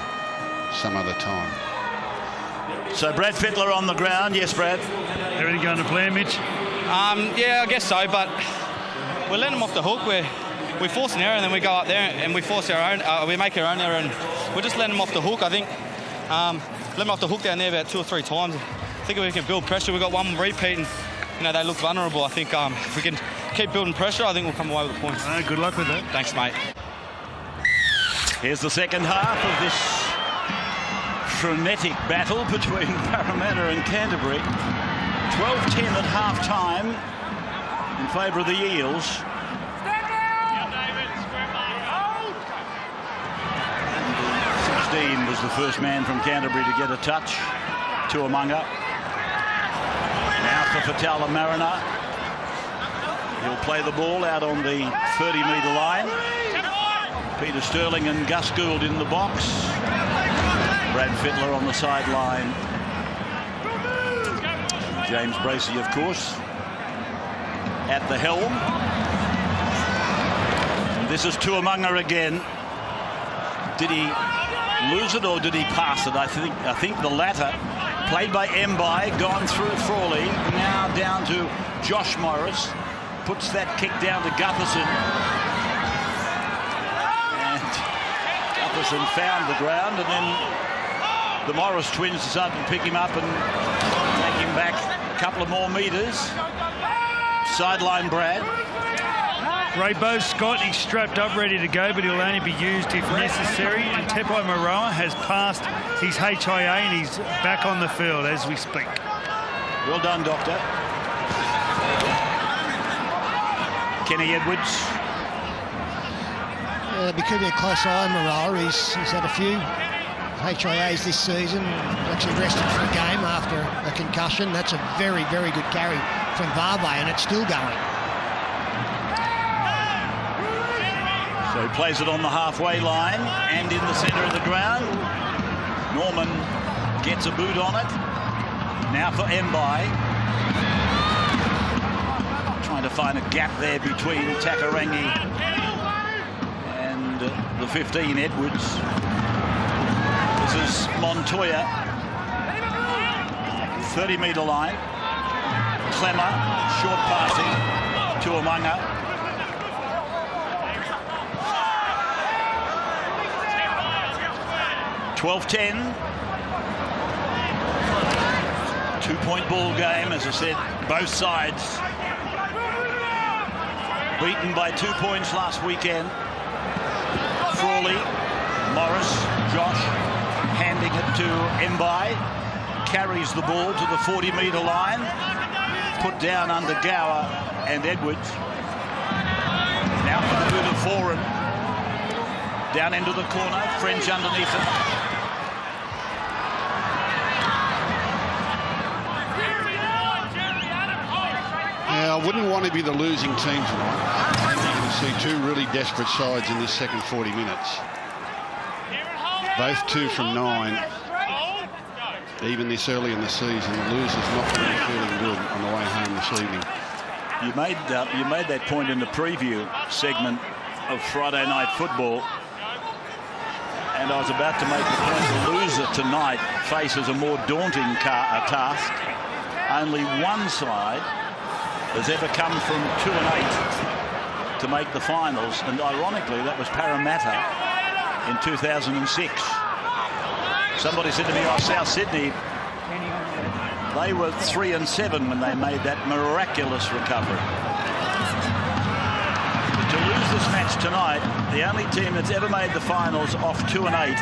some other time. So Brad Fittler on the ground. Yes, Brad. Everything going to plan, Mitch? Yeah, I guess so, but we're letting them off the hook. We force an error and then we go up there and we force our own. We make our own error and we're just letting them off the hook. I think let them off the hook down there about 2 or 3 times. I think if we can build pressure, we've got one repeat and they look vulnerable. I think if we can keep building pressure, I think we'll come away with the points. Good luck with that. Thanks, mate. Here's the second half of this frenetic battle between Parramatta and Canterbury. 12-10 at half-time in favour of the Eels. 16 was the first man from Canterbury to get a touch. Tuamanga. Now for Fatala Mariner. He'll play the ball out on the 30-metre line. Peter Sterling and Gus Gould in the box. Brad Fittler on the sideline. James Bracey, of course, at the helm. And this is Tuamunga again. Did he lose it or did he pass it? I think the latter. Played by Mbai, gone through Frawley, now down to Josh Morris. Puts that kick down to Gutherson. And Gutherson found the ground, and then the Morris twins decided to pick him up and take him back a couple of more metres. Sideline Brad. Raybo Scott, he's strapped up, ready to go, but he'll only be used if necessary. And Tepai Moroa has passed his HIA and he's back on the field as we speak. Well done, Doctor. Kenny Edwards. Yeah, they'll be keeping a close eye on Moroa. He's had a few HIAs this season. He's actually rested for a game after a concussion. That's a very, very good carry from Varve, and it's still going. So he plays it on the halfway line and in the centre of the ground. Norman gets a boot on it. Now for Mbai. Trying to find a gap there between Takarangi and the 15, Edwards. This is Montoya. 30-metre line. Clemmer, short passing. Tuamunga. 12-10. 2-point ball game, as I said, both sides beaten by 2 points last weekend. Frawley, Morris, Josh handing it to Mbai, carries the ball to the 40-metre line, put down under Gower and Edwards. Now for the boot of Foran, down into the corner, French underneath it. Yeah, I wouldn't want to be the losing team tonight. You can see two really desperate sides in this second 40 minutes. Both 2 from 9. Even this early in the season, the loser's not really feeling good on the way home this evening. You made that point in the preview segment of Friday Night Football, and I was about to make the point the loser tonight faces a more daunting task. Only one side has ever come from 2-8 to make the finals, and ironically that was Parramatta in 2006. Somebody said to me, oh, South Sydney, they were 3-7 when they made that miraculous recovery. But to lose this match tonight, the only team that's ever made the finals off 2-8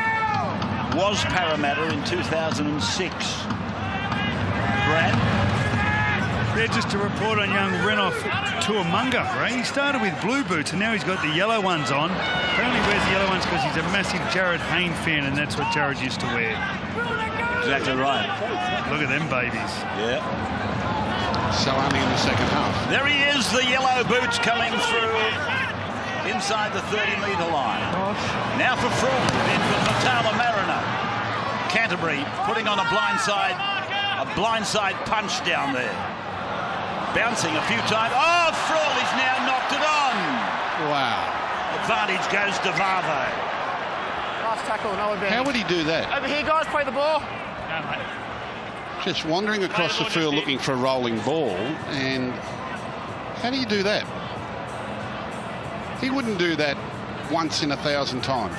was Parramatta in 2006. Brad? Yeah, just to report on young Renoff Tuamunga, right? He started with blue boots and now he's got the yellow ones on. Apparently wears the yellow ones because he's a massive Jared Hayne fan, and that's what Jared used to wear. Exactly right. Look at them babies. Yeah. So only in the second half. There he is, the yellow boots coming through inside the 30-metre line. Now for Fraud, then for Matala Mariner. Canterbury putting on a blindside punch down there. Bouncing a few times. Oh, Frawley's now knocked it on. Wow. Advantage goes to Varve. Last tackle, no advantage. How would he do that? Over here, guys, play the ball. Just wandering across the field looking for a rolling ball, and how do you do that? He wouldn't do that once in 1,000 times.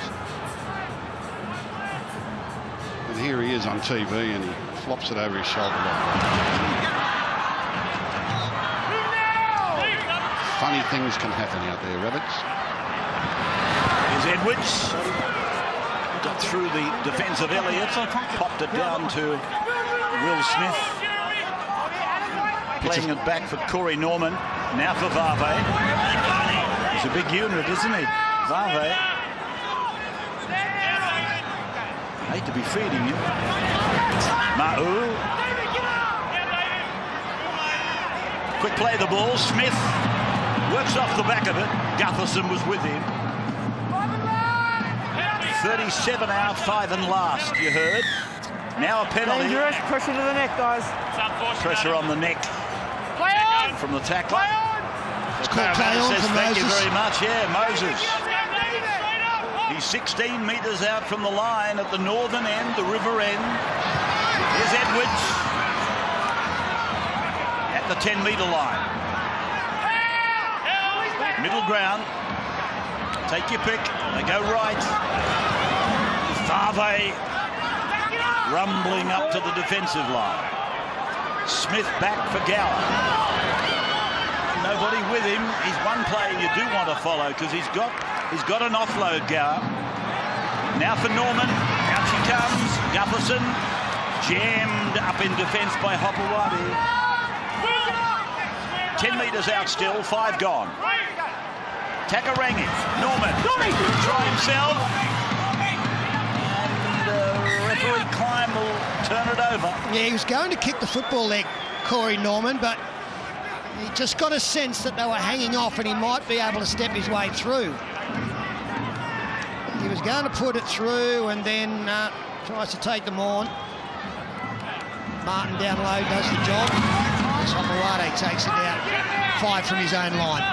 And here he is on TV, and he flops it over his shoulder. Funny things can happen out there, Rabbits. Here's Edwards. Got through the defence of Elliott. Popped it down to Will Smith. Playing it back for Corey Norman. Now for Varve. He's a big unit, isn't he? Varve. Hate to be feeding him. Ma'u. Quick play the ball. Smith works off the back of it. Gutherson was with him. 37 out, 5 and last, you heard. Now a penalty. Dangerous. Pressure to the neck, guys. Pressure on the neck Play on! from the tackler. Play on! It's called play on Says for thank you Moses. very much. Yeah, Moses. He's 16 metres out from the line at the northern end, the river end. Here's Edwards at the 10-metre line. Middle ground. Take your pick. They go right. Fave rumbling up to the defensive line. Smith back for Gower. Nobody with him. He's one player you do want to follow because he's got an offload, Gower. Now for Norman. Out she comes. Gutherson jammed up in defence by Hopewadi. 10 metres out still. 5 gone. Takarangi. Norman. Try himself. Referee Klein will turn it over. Yeah, he was going to kick the football there, Corey Norman, but he just got a sense that they were hanging off and he might be able to step his way through. He was going to put it through and then tries to take them on. Martin down low does the job. Hopewadi takes it out 5 from his own line.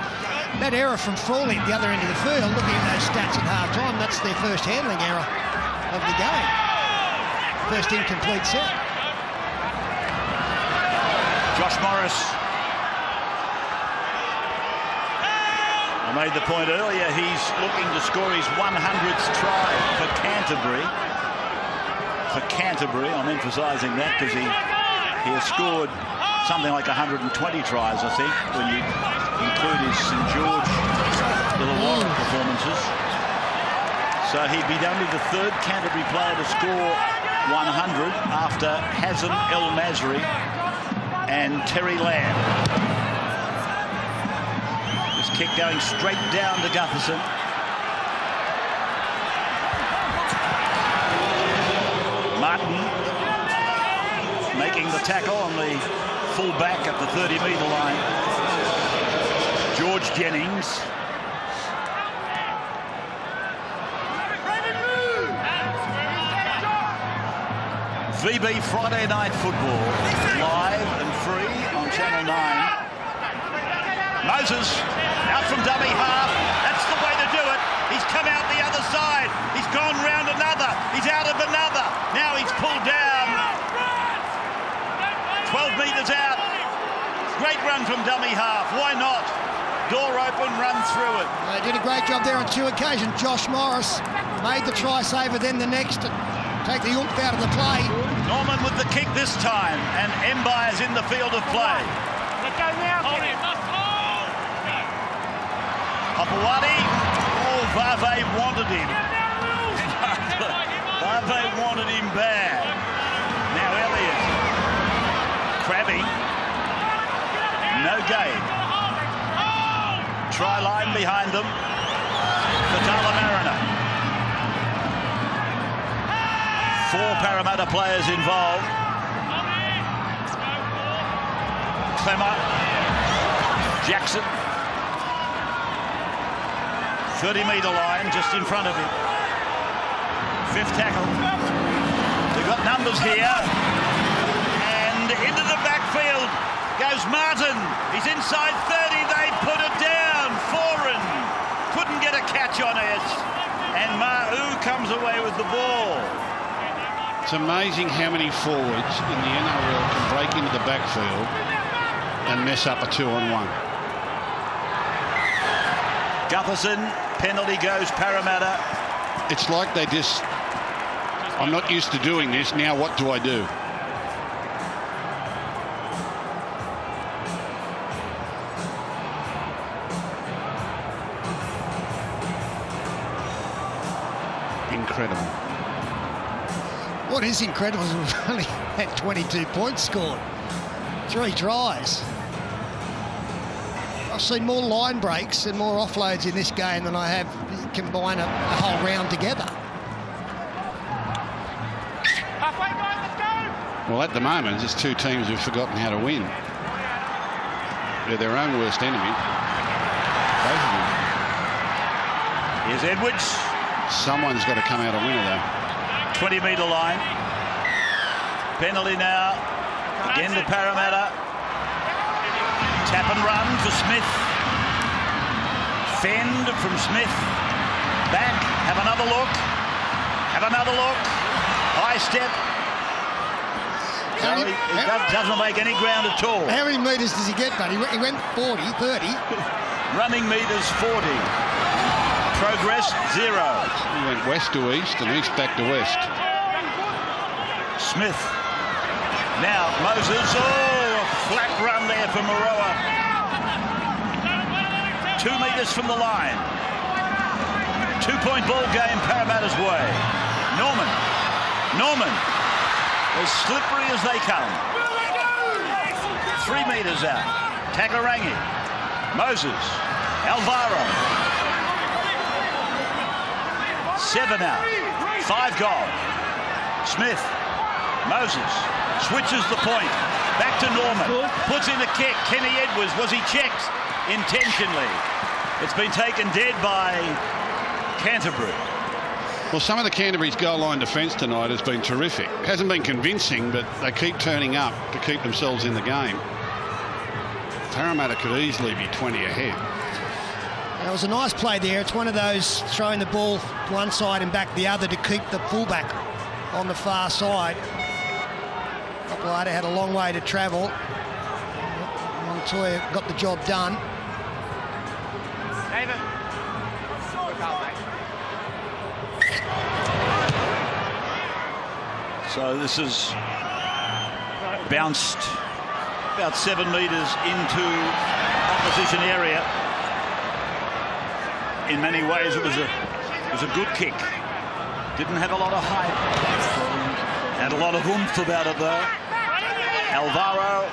That error from Frawley at the other end of the field, looking at those stats at half-time, that's their first handling error of the game. First incomplete set. Josh Morris. I made the point earlier, he's looking to score his 100th try for Canterbury. For Canterbury, I'm emphasising that because he has scored something like 120 tries, I think, when you include his St George Illawarra performances. So he'd be only the 3rd Canterbury player to score 100 after Hazem El Masri and Terry Lamb. This kick going straight down to Gutherson. Martin making the tackle on the full back at the 30-metre line. George Jennings. VB Friday Night Football, live and free on Channel 9. Moses, out from dummy half. That's the way to do it. He's come out the other side. He's gone round another. He's out of another. Now he's pulled down. 12 metres out. Great run from dummy half. Why not? Door open, run through it. They did a great job there on 2 occasions. Josh Morris made the try saver, then the next to take the oomph out of the play. Norman with the kick this time, and Mbai is in the field of play. Let go now. Hold him. Hopewadi. Oh, Vave wanted him. Vave wanted him bad. Now Elliott. Crabby. No gain. Try line behind them. Fatala Mariner. 4 Parramatta players involved. Clemmer. Jackson. 30-metre line just in front of him. 5th tackle. They've got numbers here. And into the backfield goes Martin. He's inside 30. They put it down. Foran couldn't get a catch on it. And Ma'u comes away with the ball. It's amazing how many forwards in the NRL can break into the backfield and mess up a 2-on-1. Gutherson, penalty goes Parramatta. It's like they just, I'm not used to doing this, now what do I do? Incredible. What is incredible is we've only had 22 points scored. 3 tries. I've seen more line breaks and more offloads in this game than I have combine a whole round together. Halfway, guys, let's go! Well, at the moment, there's 2 teams who've forgotten how to win. They're their own worst enemy. Both of them. Here's Edwards. Someone's got to come out a winner, though. 20-metre line. Penalty now. Again to Parramatta. Tap and run for Smith. Fend from Smith. Back. Have another look. Have another look. High step. It doesn't make any ground at all. How many metres does he get, buddy? He went 40, 30. Running metres 40. Progress 0. He went west to east and east back to west. Smith. Now Moses. Oh, a flat run there for Moroa. 2 metres from the line. 2-point ball game Parramatta's way. Norman. As slippery as they come. 3 metres out. Takarangi. Moses. Alvaro. 7 out. 5 gone. Smith. Moses. Switches the point. Back to Norman. Puts in a kick. Kenny Edwards. Was he checked? Intentionally. It's been taken dead by Canterbury. Well, some of the Canterbury's goal line defence tonight has been terrific. Hasn't been convincing, but they keep turning up to keep themselves in the game. Parramatta could easily be 20 ahead. It was a nice play there. It's one of those throwing the ball one side and back the other to keep the fullback on the far side. Bulldogs had a long way to travel. Montoya got the job done. David. So this is bounced about 7 metres into opposition area. In many ways, it was a good kick. Didn't have a lot of height. Had a lot of oomph about it though. Alvaro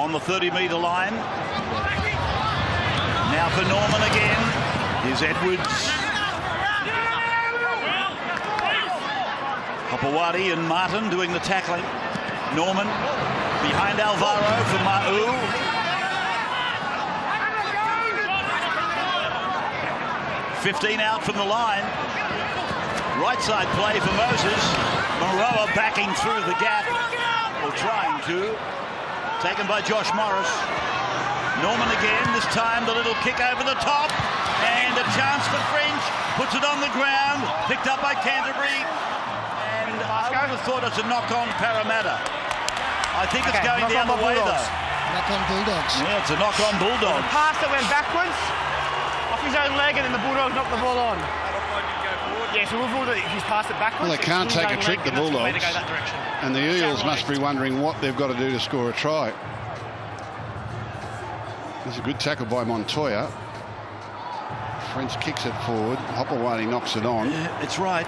on the 30-metre line. Now for Norman again. Here's Edwards. Hopewadi and Martin doing the tackling. Norman behind Alvaro for Ma'u. $15 out from the line. Right side play for Moses. Moroa backing through the gap, or trying to. Taken by Josh Morris. Norman again, this time the little kick over the top. And a chance for French. Puts it on the ground. Picked up by Canterbury. And I would have thought it's a knock-on Parramatta. I think it's going the other way though. Knock-on Bulldogs. Yeah, it's a knock-on Bulldogs. The pass that went backwards, off his own leg, and then the Bulldogs knocked the ball on. Yeah, so we've ruled that he's passed it backwards. Well, they can't take a trick, the Bulldogs. And the Eels must be wondering what they've got to do to score a try. There's a good tackle by Montoya. French kicks it forward. Hopewadi knocks it on. Yeah, it's right.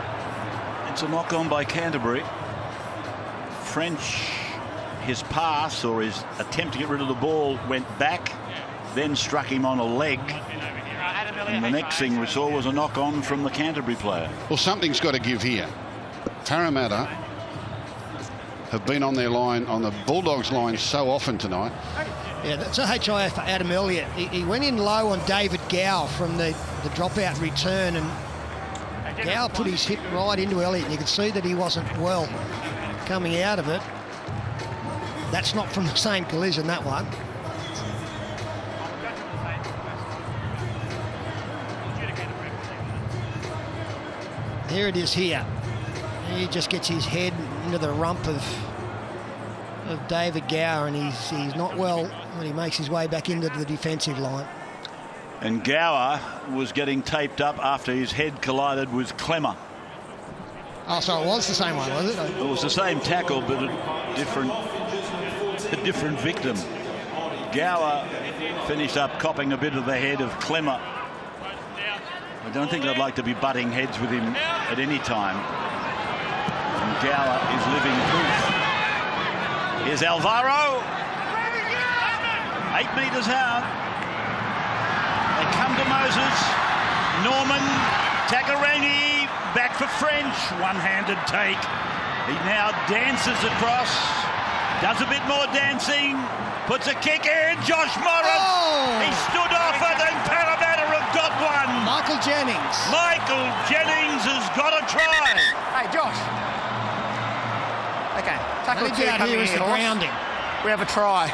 It's a knock-on by Canterbury. French, his pass or his attempt to get rid of the ball went back, then struck him on a leg. And the next thing we saw was a knock-on from the Canterbury player. Well, something's got to give here. Parramatta have been on their line, on the Bulldogs line, so often tonight. Yeah, that's a HIF for Adam Elliott. He went in low on David Gow from the dropout return, and Gow put his hip right into Elliott. You could see that he wasn't well coming out of it. That's not from the same collision, that one. Here it is here. He just gets his head into the rump of David Gower, and he's not well when he makes his way back into the defensive line. And Gower was getting taped up after his head collided with Clemmer. Oh, so it was the same one, was it? It was the same tackle, but a different victim. Gower finished up copping a bit of the head of Clemmer. I don't think I'd like to be butting heads with him at any time. And Gower is living proof. Here's Alvaro. 8 metres out. They come to Moses. Norman. Takarangi. Back for French. One-handed take. He now dances across. Does a bit more dancing. Puts a kick in. Josh Morris. Oh! He stood off it, and Parramatta have got one. Michael Jennings. Michael Jennings has got a try. Hey, Josh. Okay, tackle What two about coming here is in, the Horse. grounding. We have a try.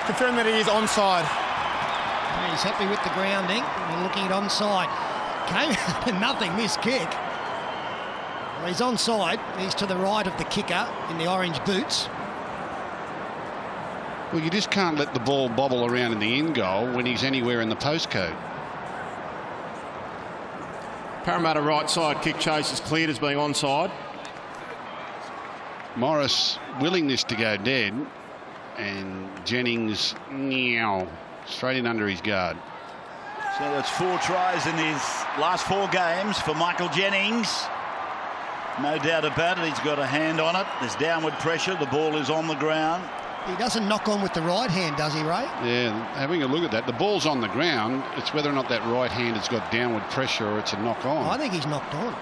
Confirm that he is onside. He's happy with the grounding. They're looking at onside. Came out of nothing, this kick. Well, he's onside. He's to the right of the kicker in the orange boots. Well, you just can't let the ball bobble around in the end goal when he's anywhere in the postcode. Parramatta right side kick chase is cleared as being onside. Morris willing this to go dead, and Jennings straight in under his guard. So that's 4 tries in his last 4 games for Michael Jennings. No doubt about it, he's got a hand on it. There's downward pressure, the ball is on the ground. He doesn't knock on with the right hand, does he, Ray? Yeah, having a look at that, the ball's on the ground. It's whether or not that right hand has got downward pressure or it's a knock on. I think he's knocked on.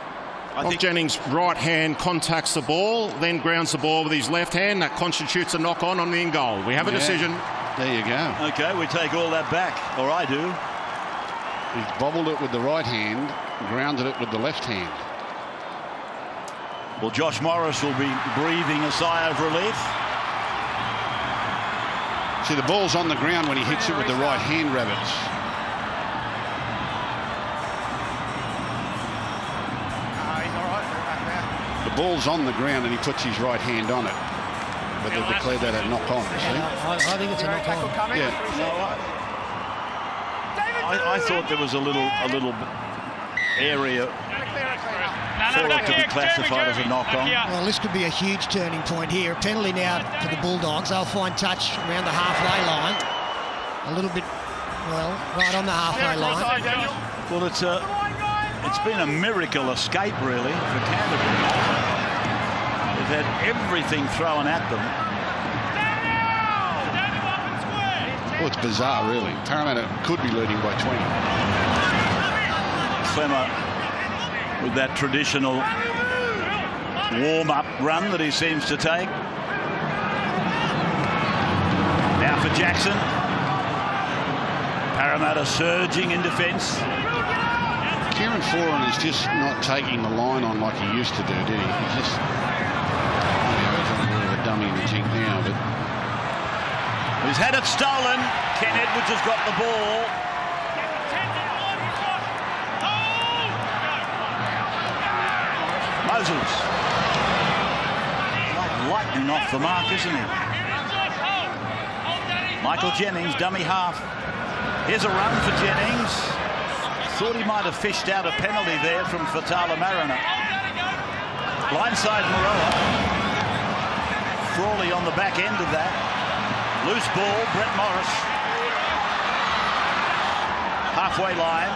I think Jennings' right hand contacts the ball, then grounds the ball with his left hand. That constitutes a knock on the in goal. We have a decision. There you go. Okay, we take all that back, or I do. He's bobbled it with the right hand, grounded it with the left hand. Well, Josh Morris will be breathing a sigh of relief. See, the ball's on the ground when he hits it with the right hand, Rabbits. He's all right back there. The ball's on the ground and he puts his right hand on it. But they've declared that a knock on, see? I think it's a knock on. Yeah. I thought there was a little area for it to be classified as a knock-on. Well, this could be a huge turning point here. A penalty now for the Bulldogs. They'll find touch around the halfway line. A little bit, well, right on the halfway line. Well, it's been a miracle escape, really, for Canterbury. They've had everything thrown at them. Well, it's bizarre, really. Parramatta could be leading by 20. Clemmer with that traditional warm-up run that he seems to take. Now for Jackson. Parramatta surging in defence. Kieran Foran is just not taking the line on like he used to do, did he? He's just... he's on a bit of a dummy in the jink now, but... He's had it stolen. Ken Edwards has got the ball. Moses. Like lightning off the mark, isn't he? Michael Jennings, dummy half. Here's a run for Jennings. Thought he might have fished out a penalty there from Fatala Mariner. Blindside Moroa. Frawley on the back end of that. Loose ball, Brett Morris. Halfway line.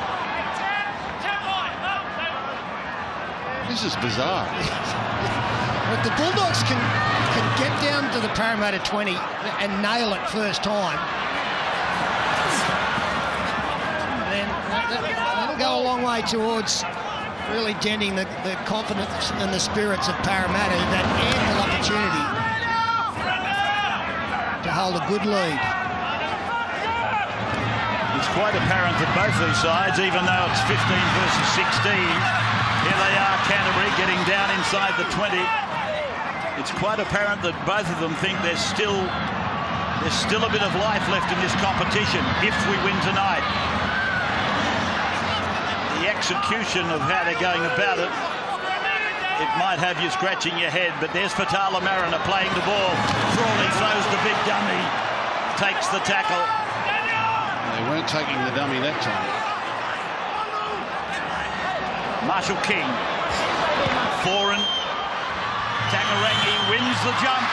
This is bizarre. But the Bulldogs can get down to the Parramatta 20 and nail it first time. Then that'll go a long way towards really denting the confidence and the spirits of Parramatta, who've had ample opportunity to hold a good lead. It's quite apparent that both these sides, even though it's 15 versus 16, here they are, Canterbury getting down inside the 20. It's quite apparent that both of them think there's still a bit of life left in this competition if we win tonight. The execution of how they're going about it, it might have you scratching your head, but there's Fatala Mariner playing the ball. Frawley throws the big dummy, takes the tackle. They weren't taking the dummy that time. Marshall King. Foran. Tangarangi wins the jump.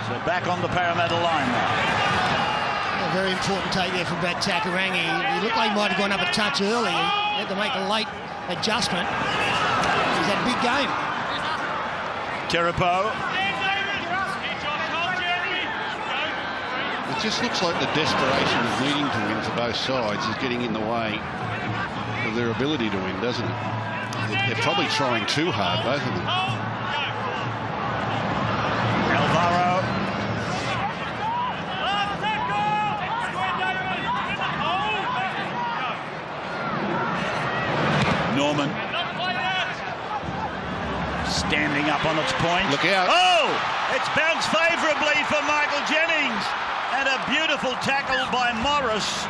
So back on the Parramatta line now. A very important take there from Brad Takarangi. He looked like he might have gone up a touch early. He had to make a late adjustment. He's had a big game. Terapo. It just looks like the desperation of needing to win for both sides is getting in the way of their ability to win, doesn't it? They're probably trying too hard, both of them. Alvaro. Standing up on its point. Look out. Oh! It's bounced favourably for Michael Jennings. And a beautiful tackle by Morris.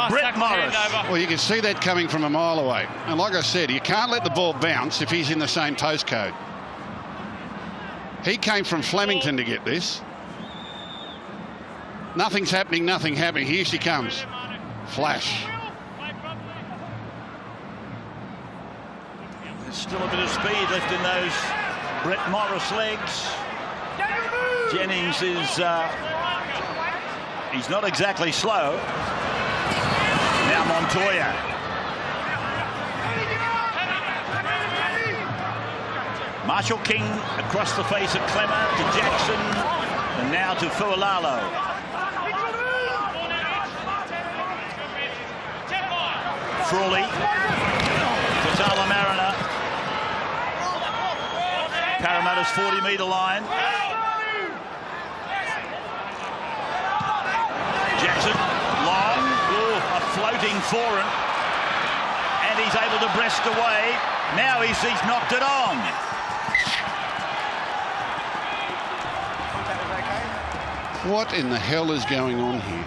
Brett Morris. Well, you can see that coming from a mile away. And like I said, you can't let the ball bounce if he's in the same postcode. He came from Flemington to get this. Nothing's happening, nothing happening. Here she comes. Flash. There's still a bit of speed left in those Brett Morris legs. Jennings is... he's not exactly slow. Now Montoya. Marshall King across the face of Clemmer to Jackson, and now to Fualalo. Frawley to Tala Mariner. Parramatta's 40-metre line. Jackson, long, a floating foreign, and he's able to breast away. Now he's knocked it on. What in the hell is going on here?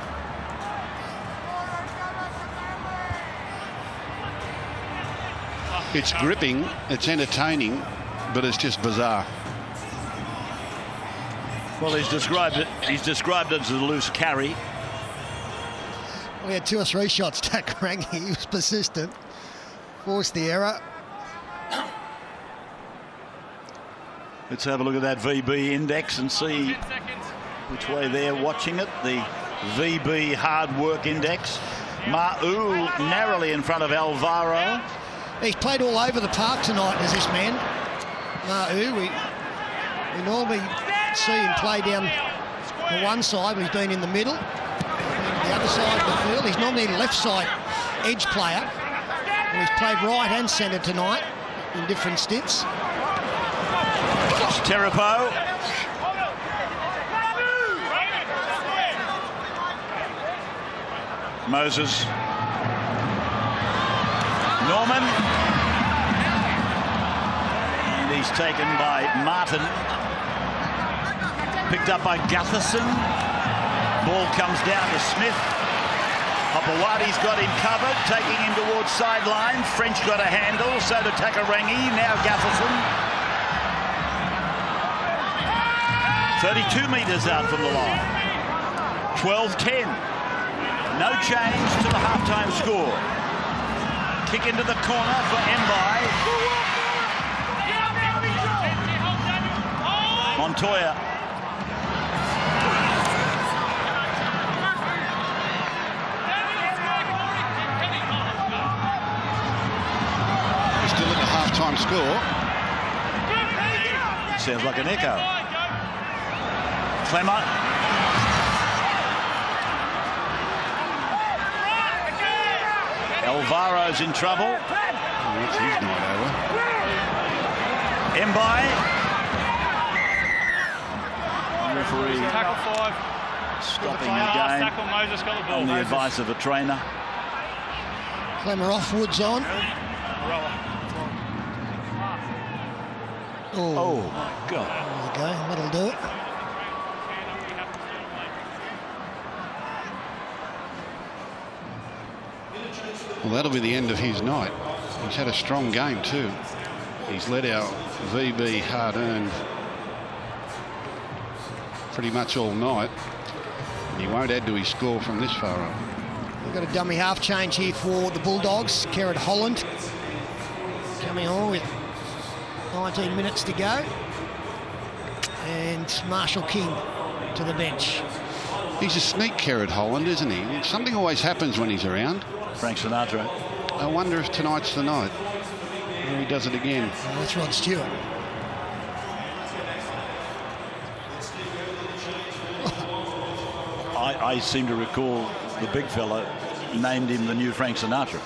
It's gripping, it's entertaining, but it's just bizarre. Well, he's described it as a loose carry. We had 2 or 3 shots. Tack rang. He was persistent. Forced the error. Let's have a look at that VB index and see which way they're watching it. The VB hard work index. Ma'u narrowly in front of Alvaro. He's played all over the park tonight as this man. Ma'u, we normally see him play down the one side, but he's been in the middle. The other side of the field. He's normally a left side edge player. And he's played right and centre tonight in different stints. Terapo. Moses. Norman. And he's taken by Martin. Picked up by Gutherson. Ball comes down to Smith. Hopewadi's got him covered, taking him towards sideline. French got a handle, so to Takarangi. Now Gutherson. 32 metres out from the line. 12-10. No change to the halftime score. Kick into the corner for Mbai. Montoya. Still at the half-time score. Sounds like an echo. Clemmer. Alvaro's in trouble. That's his night over. Mbai. Referee Tackle 5. stopping the game on the advice of a trainer. Clemmer off, Woods on. Oh my God. There we go, that'll do it. Well, that'll be the end of his night. He's had a strong game too. He's led our VB hard-earned pretty much all night. And he won't add to his score from this far up. We've got a dummy half change here for the Bulldogs. Kerrod Holland coming on with 19 minutes to go. And Marshall King to the bench. He's a sneak, Kerrod Holland, isn't he? Something always happens when he's around. Frank Sinatra. I wonder if tonight's the night where he does it again. Oh, that's Rod Stewart. I seem to recall the big fella named him the new Frank Sinatra.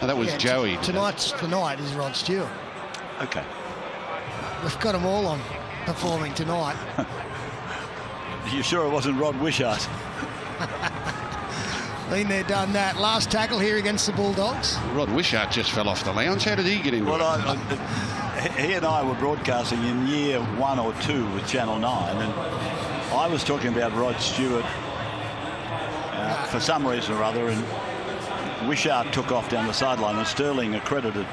Oh, that was Joey. Tonight's the night is Rod Stewart. Okay. We've got them all on performing tonight. You sure it wasn't Rod Wishart? Been there, done that. Last tackle here against the Bulldogs. Rod Wishart just fell off the lounge. How did he get into it? he and I were broadcasting in year 1 or 2 with Channel 9, and I was talking about Rod Stewart for some reason or other, and Wishart took off down the sideline, and Sterling accredited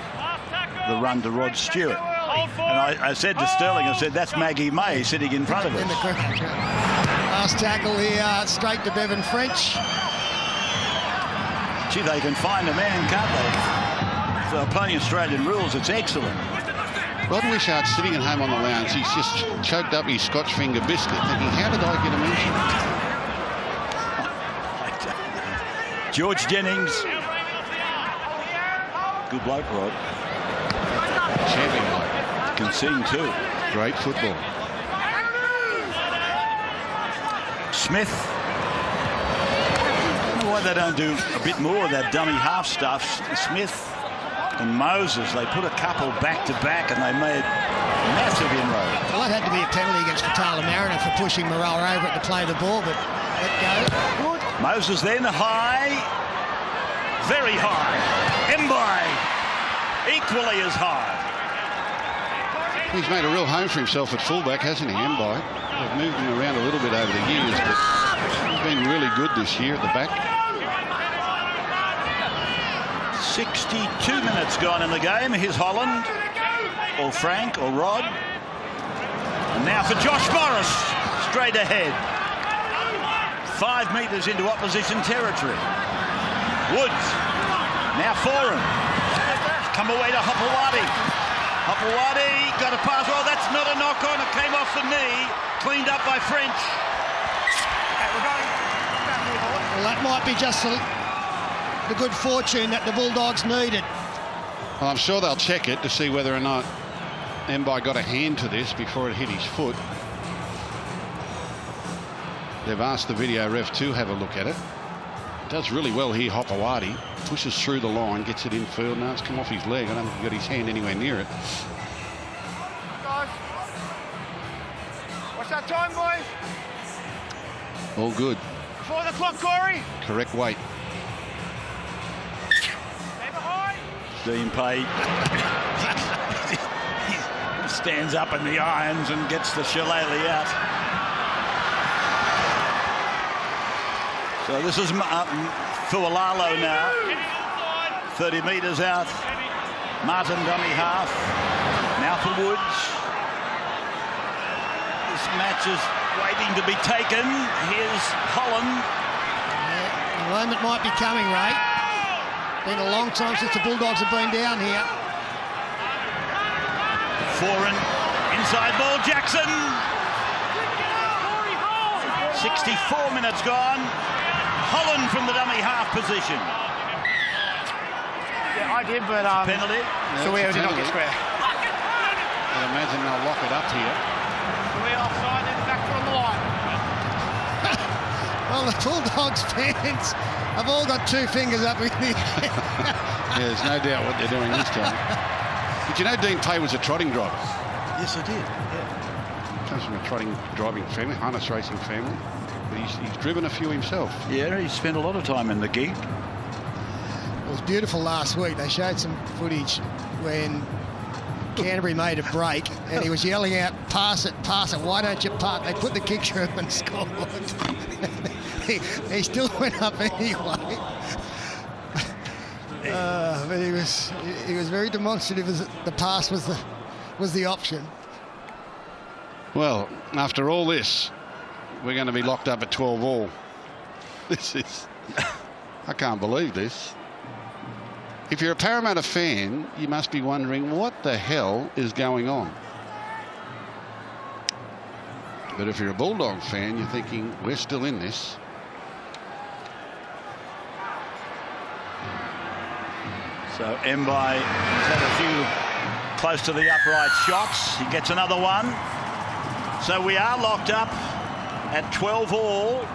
the run to Rod Stewart. And I said to Sterling, I said, that's Maggie May sitting in front of us. Last tackle here, straight to Bevan French. Gee, they can find a man, can't they? For playing Australian rules, it's excellent. Rod Wishart's sitting at home on the lounge. He's just choked up his Scotch finger biscuit, thinking, how did I get a mention? George Jennings. Good bloke, Rod. Champion bloke. Can sing too. Great football. Smith. I don't know why they don't do a bit more of that dummy half stuff. Smith and Moses, they put a couple back to back and they made massive inroads. Well, that had to be a penalty against Fatala Mariner for pushing Morrell over it to play the ball, but let go. Good. Moses then high, very high. Mbai equally as high. He's made a real home for himself at fullback, hasn't he, Mbai? They've moved him around a little bit over the years, but he's been really good this year at the back. 62 minutes gone in the game. Here's Holland, or Frank, or Rod. And now for Josh Morris, straight ahead. 5 metres into opposition territory. Woods, now for him. Come away to Hopewadi. Hopewadi got a pass. Oh, that's not a knock on. It came off the knee. Cleaned up by French. Well, that might be just the good fortune that the Bulldogs needed. Well, I'm sure they'll check it to see whether or not Mbai got a hand to this before it hit his foot. They've asked the video ref to have a look at it. Does really well here, Hopewadi. Pushes through the line, gets it in field. Now it's come off his leg. I don't think he got his hand anywhere near it. Guys, what's that time, boys? All good. Before the clock, Corey. Correct weight. Stay behind. Dean Pay stands up in the irons and gets the shillelagh out. So this is Fualalo now. 30 metres out. Martin dummy half. Now for Woods. This match is waiting to be taken. Here's Holland. Yeah, the moment might be coming, Ray. Been a long time since the Bulldogs have been down here. Foreign inside ball, Jackson. 64 minutes gone. Holland from the dummy half position. Yeah, I did, but penalty. So we did not get square. I imagine they'll lock it up here. So we're offside and back on the line. Well, the Bulldogs fans have all got 2 fingers up in the air. Yeah, there's no doubt what they're doing this time. Did you know Dean Pay was a trotting driver? Yes, I did. Yeah. Comes from a trotting driving family, harness racing family. But he's driven a few himself. Yeah, he spent a lot of time in the gig. It was beautiful last week. They showed some footage when Canterbury made a break and he was yelling out, pass it, why don't you pass? They put the kick through and scored. he still went up anyway. But he was very demonstrative as the pass was the option. Well, after all this, we're going to be locked up at 12 all. This is... I can't believe this. If you're a Parramatta fan, you must be wondering what the hell is going on. But if you're a Bulldog fan, you're thinking, we're still in this. So Mbai has had a few close to the upright shots. He gets another one. So we are locked up at 12 all.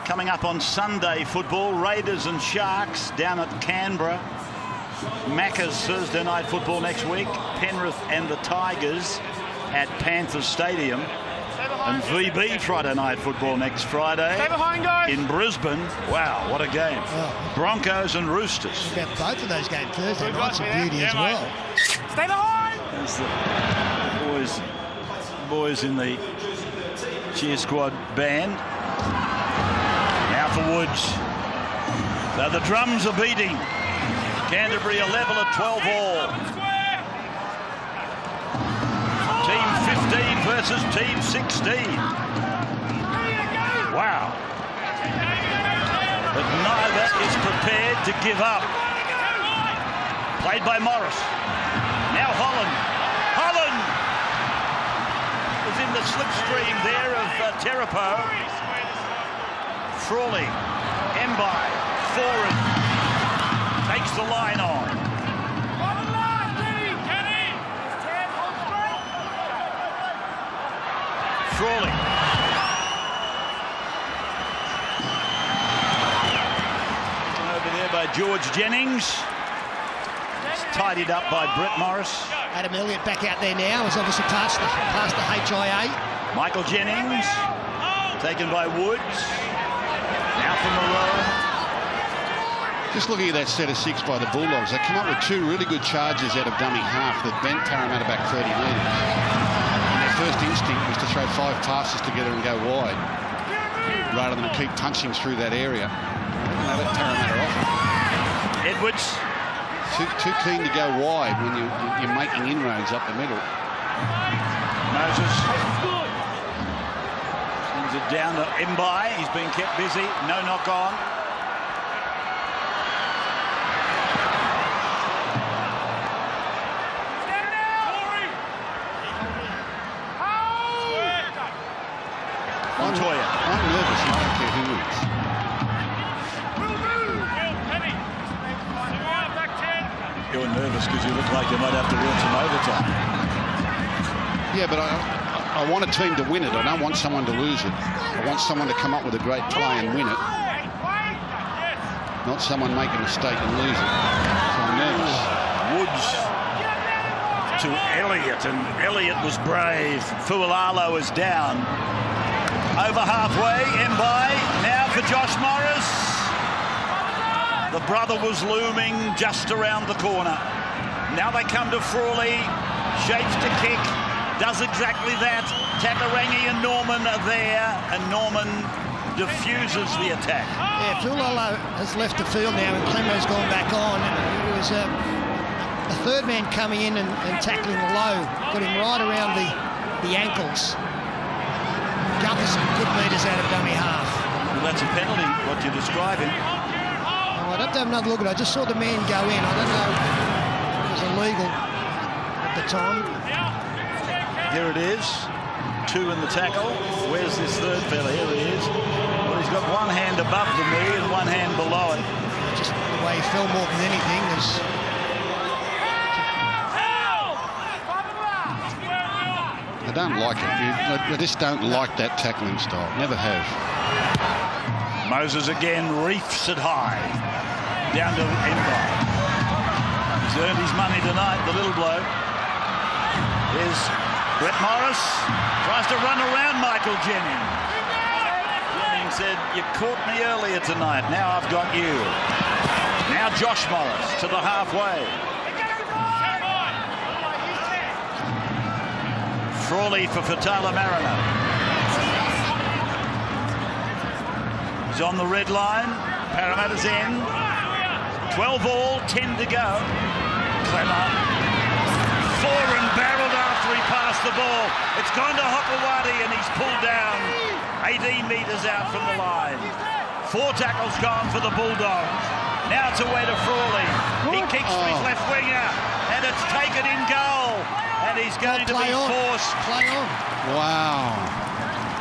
Coming up on Sunday football, Raiders and Sharks down at Canberra. Macca's Thursday night football next week. Penrith and the Tigers at Panthers Stadium. And VB Friday night football next Friday. Stay behind, guys. In Brisbane. Wow, what a game. Oh. Broncos and Roosters. We've got both of those games Thursday night, some beauty as well. Stay behind. as the boys in the cheer squad band. Now for Woods. So the drums are beating. Canterbury are level at 12 all. Team 15 versus Team 16. Wow. But neither is prepared to give up. Played by Morris. Now Holland. Holland is in the slipstream there of Terapo. Frawley. Mbai. Forward. Takes the line on. Frawley. Over there by George Jennings. It's tidied up by Brett Morris. Adam Elliott back out there now. He's obviously past the HIA. Michael Jennings. Taken by Woods. Now from Moreau. Just looking at that set of 6 by the Bulldogs, they come up with 2 really good charges out of dummy half that bent Parramatta back 30 metres. And their first instinct was to throw 5 passes together and go wide, rather than keep punching through that area. And they let Parramatta off. Edwards. Too keen to go wide when you're making inroads up the middle. Moses. Sends it down to Mbai. He's been kept busy. No knock on. Montoya. I'm nervous. I don't care who wins. You're nervous because you look like you might have to work some overtime. Yeah, but I want a team to win it. I don't want someone to lose it. I want someone to come up with a great play and win it. Not someone make a mistake and lose it. So I'm nervous. Woods to Elliott, and Elliott was brave. Fualalo is down. Over halfway, Mbai, now for Josh Morris. The brother was looming just around the corner. Now they come to Frawley, shapes to kick, does exactly that. Takarangi and Norman are there, and Norman diffuses the attack. Yeah, Fualalo has left the field now, and Clemo's gone back on. It was a third man coming in and tackling low, got him right around the ankles. Gutherson, good metres out of dummy half. Well, that's a penalty, what you're describing. Oh, I'd have to have another look at it. I just saw the man go in. I don't know if it was illegal at the time. Here it is. 2 in the tackle. Where's this third fella? Here he is. Well, he's got one hand above the knee and one hand below it. Just the way he fell more than anything is... I don't like it. I just don't like that tackling style. Never have. Moses again reefs it high. Down to Mbai. He's earned his money tonight, the little bloke. Here's Brett Morris. Tries to run around Michael Jennings. Jennings said, you caught me earlier tonight. Now I've got you. Now Josh Morris to the halfway. Frawley for Fatala Mariner. He's on the red line. Parramatta's end. 12 all, 10 to go. Clemmer. 4 and barreled after he passed the ball. It's gone to Hokawati and he's pulled down 18 metres out from the line. 4 tackles gone for the Bulldogs. Now it's away to Frawley. He kicks for his left winger and it's taken in goal. And he's going to be forced. Play on. Wow.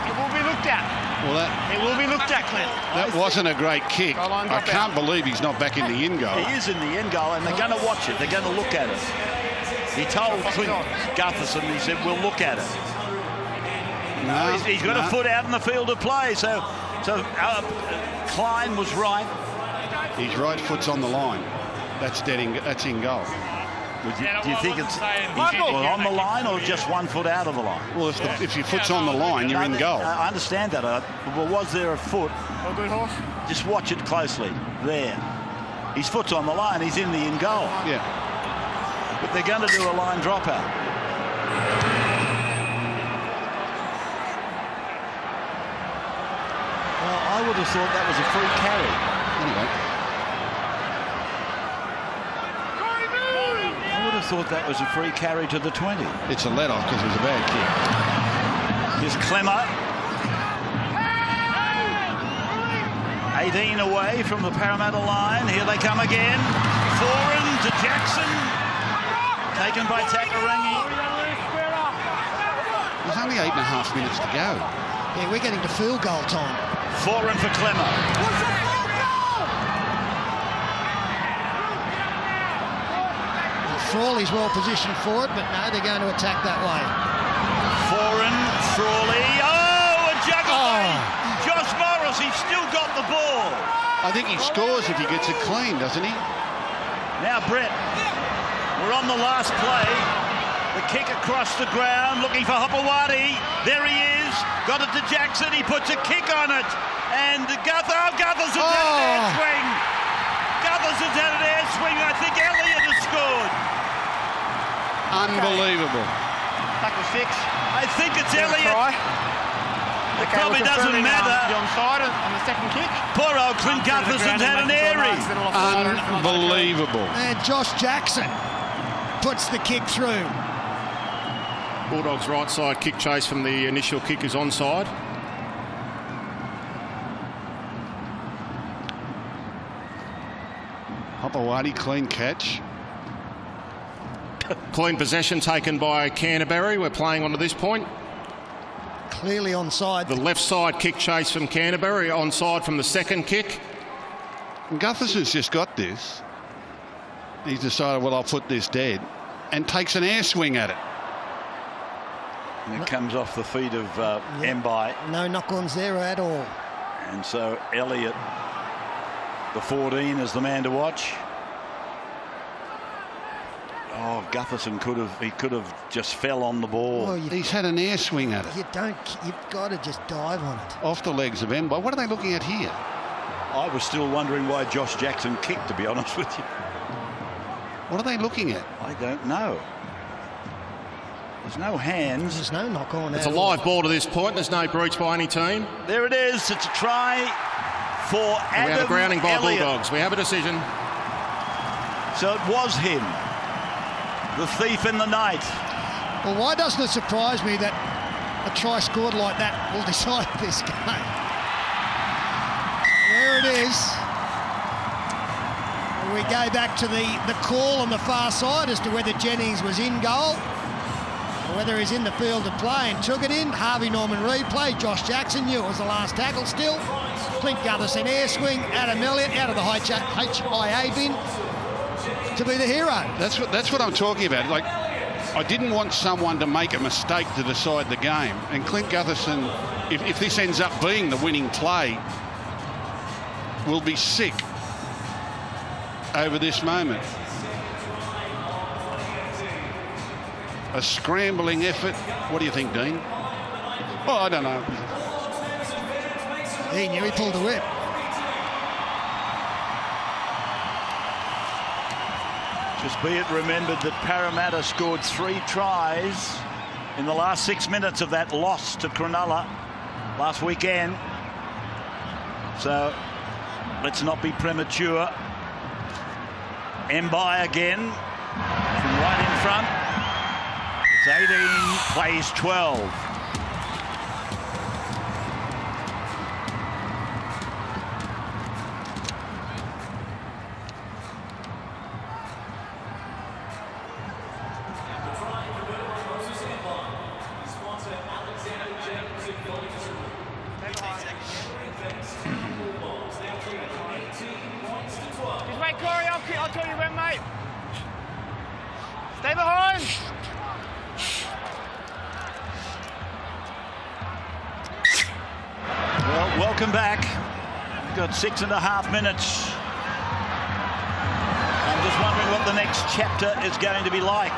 It will be looked at. Well, It will be looked at, Clint. that wasn't a great kick. I can't believe he's not back in the in goal. He is in the end goal, and they're going to watch it. They're going to look at it. He told Clint Gutherson, he said, we'll look at it. No, He's got a foot out in the field of play, so Klein was right. His right foot's on the line. That's in goal. Do you think it's on the line or just 1 foot out of the line? Well, if your foot's on the line, you're in goal. I understand that. Well, was there a foot? Good horse. Just watch it closely. There. His foot's on the line. He's in the in goal. Yeah. But they're going to do a line dropout. Well, I would have thought that was a free carry. Anyway, I would have thought that was a free carry to the 20. it's a let-off because it was a bad kick. Here's Clemmer. 18 away from the Parramatta line. Here they come again. Foran to Jackson. Taken by Takarangi. There's only 8.5 minutes to go. Yeah, we're getting to field goal time. Foran for Clemmer. Frawley's well positioned for it, but no, they're going to attack that way. Foran, Frawley. Oh, a juggle by Josh Morris. He's still got the ball. I think he scores if he gets it clean, doesn't he? Now Brett, we're on the last play. The kick across the ground, looking for Hopewadi. There he is. Got it to Jackson. He puts a kick on it. And Guthers has had an air swing. Guthers has had an air swing. I think Elliott has scored. Unbelievable. Tackle 6. I think it's Elliott. It probably doesn't matter. The onside on the second kick. Poor old Clint Guthers has had an airing. Unbelievable. And Josh Jackson puts the kick through. Bulldogs right side kick chase from the initial kick is onside. Hopewadi, clean catch. Clean possession taken by Canterbury. We're playing on to this point. Clearly onside. The left side kick chase from Canterbury, onside from the second kick. And Gutherson's just got this. He's decided, well, I'll put this dead, and takes an air swing at it. And it comes off the feet of Mbai. No knock-ons there at all. And so Elliott, the 14, is the man to watch. Oh, Gutherson could have just fell on the ball. Well, He's had an air swing at it. You've got to just dive on it. Off the legs of Mbai. What are they looking at here? I was still wondering why Josh Jackson kicked, to be honest with you. What are they looking at? I don't know. There's no hands. There's no knock on. It's a live ball to this point. There's no breach by any team. There it is. It's a try for Adam We have a grounding by Elliott. Bulldogs. We have a decision. So it was him, the thief in the night. Well, why doesn't it surprise me that a try scored like that will decide this game? There it is. We go back to the call on the far side as to whether Jennings was in goal or whether he's in the field of play, and took it in. Harvey Norman replay. Josh Jackson knew it was the last tackle still. Clint Gutherson air swing. Adam Elliott out of the HIA bin to be the hero. That's what I'm talking about. Like, I didn't want someone to make a mistake to decide the game. And Clint Gutherson, if this ends up being the winning play, will be sick over this moment. A scrambling effort. What do you think, Dean? Oh, I don't know. He knew, he pulled the whip. Just be it remembered that Parramatta scored 3 tries in the last 6 minutes of that loss to Cronulla last weekend. So let's not be premature. Mbai again from right in front. It's 18, plays 12. Just wait, Corey. I'll tell you when, mate. Stay behind. Well, welcome back. We've got 6.5 minutes. I'm just wondering what the next chapter is going to be like.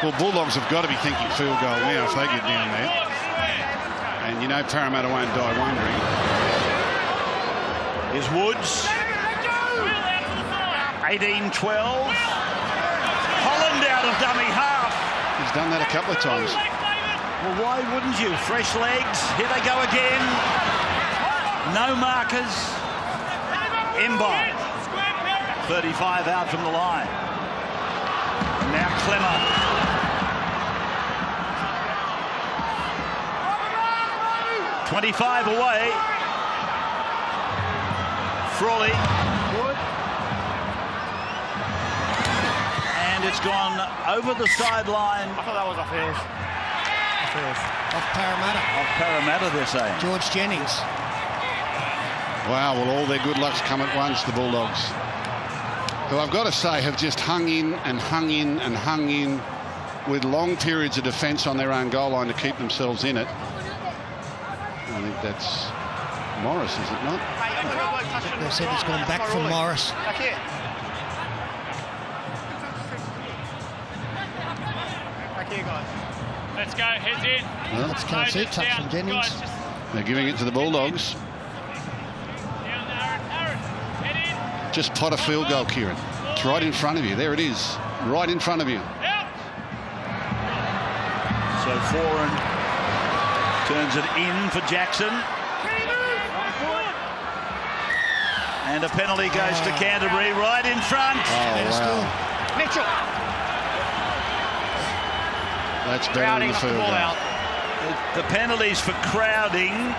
Well, Bulldogs have got to be thinking field goal now if they get down there. And you know Parramatta won't die wondering. Here's Woods. 18-12. Holland out of dummy half. done that a couple of times. Well, why wouldn't you? Fresh legs. Here they go again. No markers. Mbai. 35 out from the line. Now Clemmer. .25 away. Frawley. And it's gone over the sideline. I thought that was off Eels. Off Parramatta. Off Parramatta, they're saying. George Jennings. Wow, well, all their good luck's come at once, the Bulldogs, who I've got to say have just hung in and hung in and hung in with long periods of defence on their own goal line to keep themselves in it. I think that's Morris, is it not? They said it's gone back from Morris. Back here. Back here, guys. Let's go, heads in. Well, That's can't see touch from Jennings. they're giving it to the Bulldogs. Just pot a field goal, Kieran. It's right in front of you. There it is. Right in front of you. So Foran turns it in for Jackson. And a penalty goes to Canterbury right in front. Oh, wow. Mitchell. That's better than the field goal. The penalties for crowding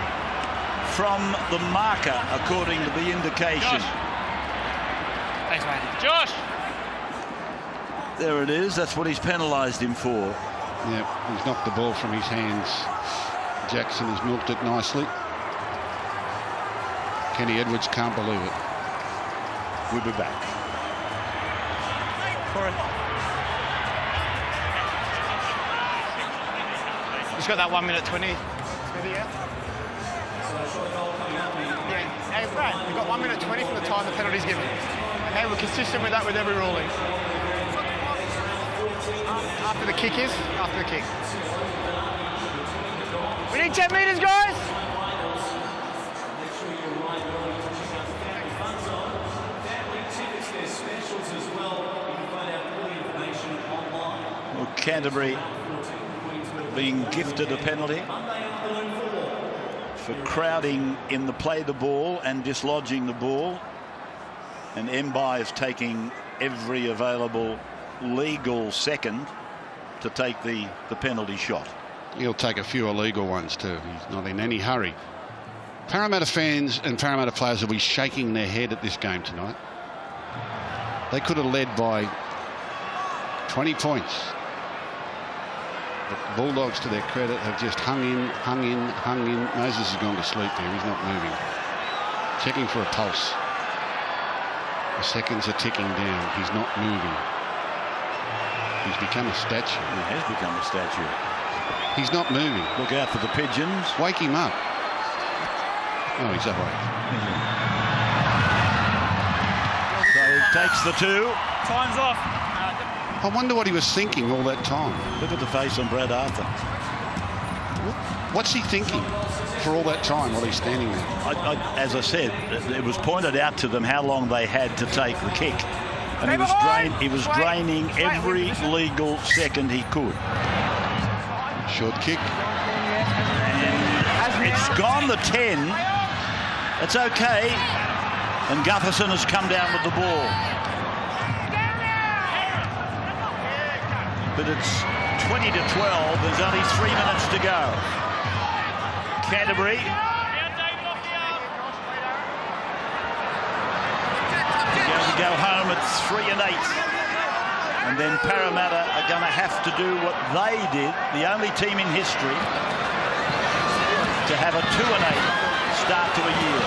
from the marker, according to the indication. Thanks, mate. Josh! There it is. That's what he's penalised him for. Yep, he's knocked the ball from his hands. Jackson has milked it nicely. Kenny Edwards can't believe it. We'll be back. He's got that 1 minute 20. Yeah. Hey, Brad, you've got 1 minute 20 from the time the penalty's given. Hey, we're consistent with that with every ruling. After the kick is, after the kick. We need 10 metres, guys! Well, Canterbury being gifted a penalty for crowding in the play the ball and dislodging the ball. And Mbai is taking every available legal second to take the penalty shot. He'll take a few illegal ones too. He's not in any hurry. Parramatta fans and Parramatta players will be shaking their head at this game tonight. They could have led by 20 points. The Bulldogs, to their credit, have just hung in, hung in, hung in. Moses has gone to sleep there. He's not moving. Checking for a pulse. The seconds are ticking down. He's not moving. He's become a statue. He has become a statue. He's not moving. Look out for the pigeons. Wake him up. Oh, he's awake. So he takes the two. Time's off. I wonder what he was thinking all that time. Look at the face on Brad Arthur. What's he thinking for all that time while he's standing there? As I said, it was pointed out to them how long they had to take the kick. And he was draining every legal second he could. Short kick. And it's gone the 10. It's okay. And Gutherson has come down with the ball. But it's 20 to 12. There's only 3 minutes to go. Canterbury. Going to go home at 3 and 8. And then Parramatta are going to have to do what they did, the only team in history to have a 2 and 8 start to a year.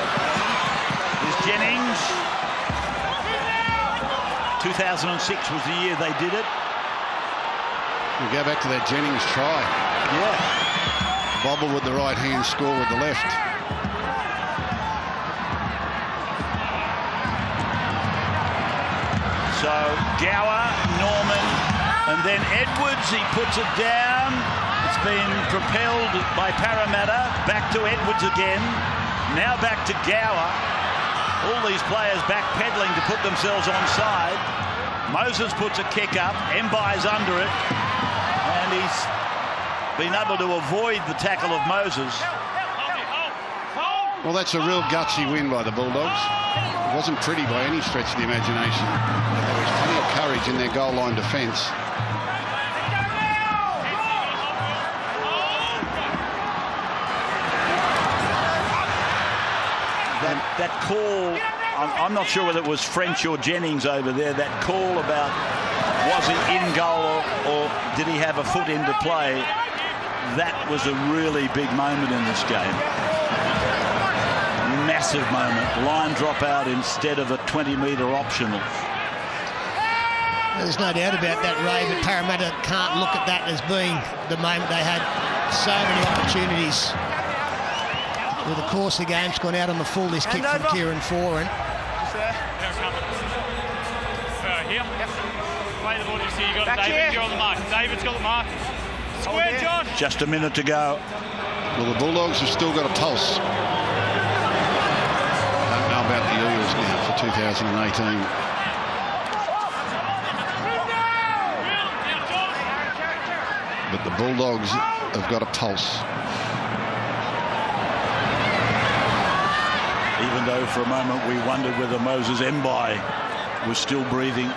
There's Jennings. 2006 was the year they did it. We go back to that Jennings try. Yeah. Bobble with the right hand, score with the left. So Gower, Norman, and then Edwards, he puts it down. It's been propelled by Parramatta. Back to Edwards again. Now back to Gower. All these players backpedaling to put themselves onside. Moses puts a kick up. Mbai's under it. And he's been able to avoid the tackle of Moses. Well, that's a real gutsy win by the Bulldogs. It wasn't pretty by any stretch of the imagination. There was plenty of courage in their goal line defence. That call, I'm not sure whether it was French or Jennings over there, that call about was he in goal or did he have a foot into play, that was a really big moment in this game. Massive moment. Line drop out instead of a 20-metre optional. There's no doubt about that, Ray, but Parramatta can't look at that as being the moment. They had so many opportunities. With the course of the game's gone out on the full. This kick from Kieran Foran. Just there. Here. Yep. Play the ball. You see, you got David. You're on the mark. David's got the mark. Square, Josh. Just a minute to go. Well, the Bulldogs have still got a pulse. I don't know about the Eels now for 2018. But the Bulldogs have got a pulse. Even though for a moment we wondered whether Moses Mbai was still breathing.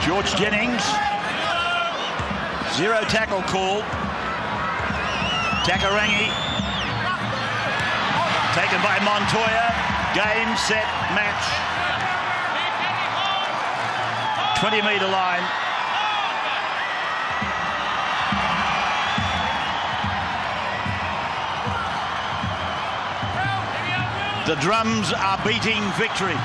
George Jennings. Zero tackle call. Takarangi. Taken by Montoya. Game, set, match. 20-metre line. The drums are beating victory.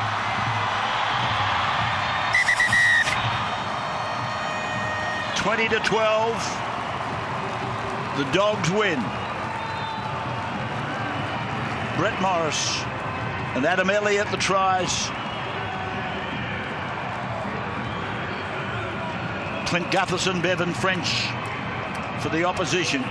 (20-12). The Dogs win. Brett Morris and Adam Elliott the tries. Clint Gutherson, Bevan French for the opposition.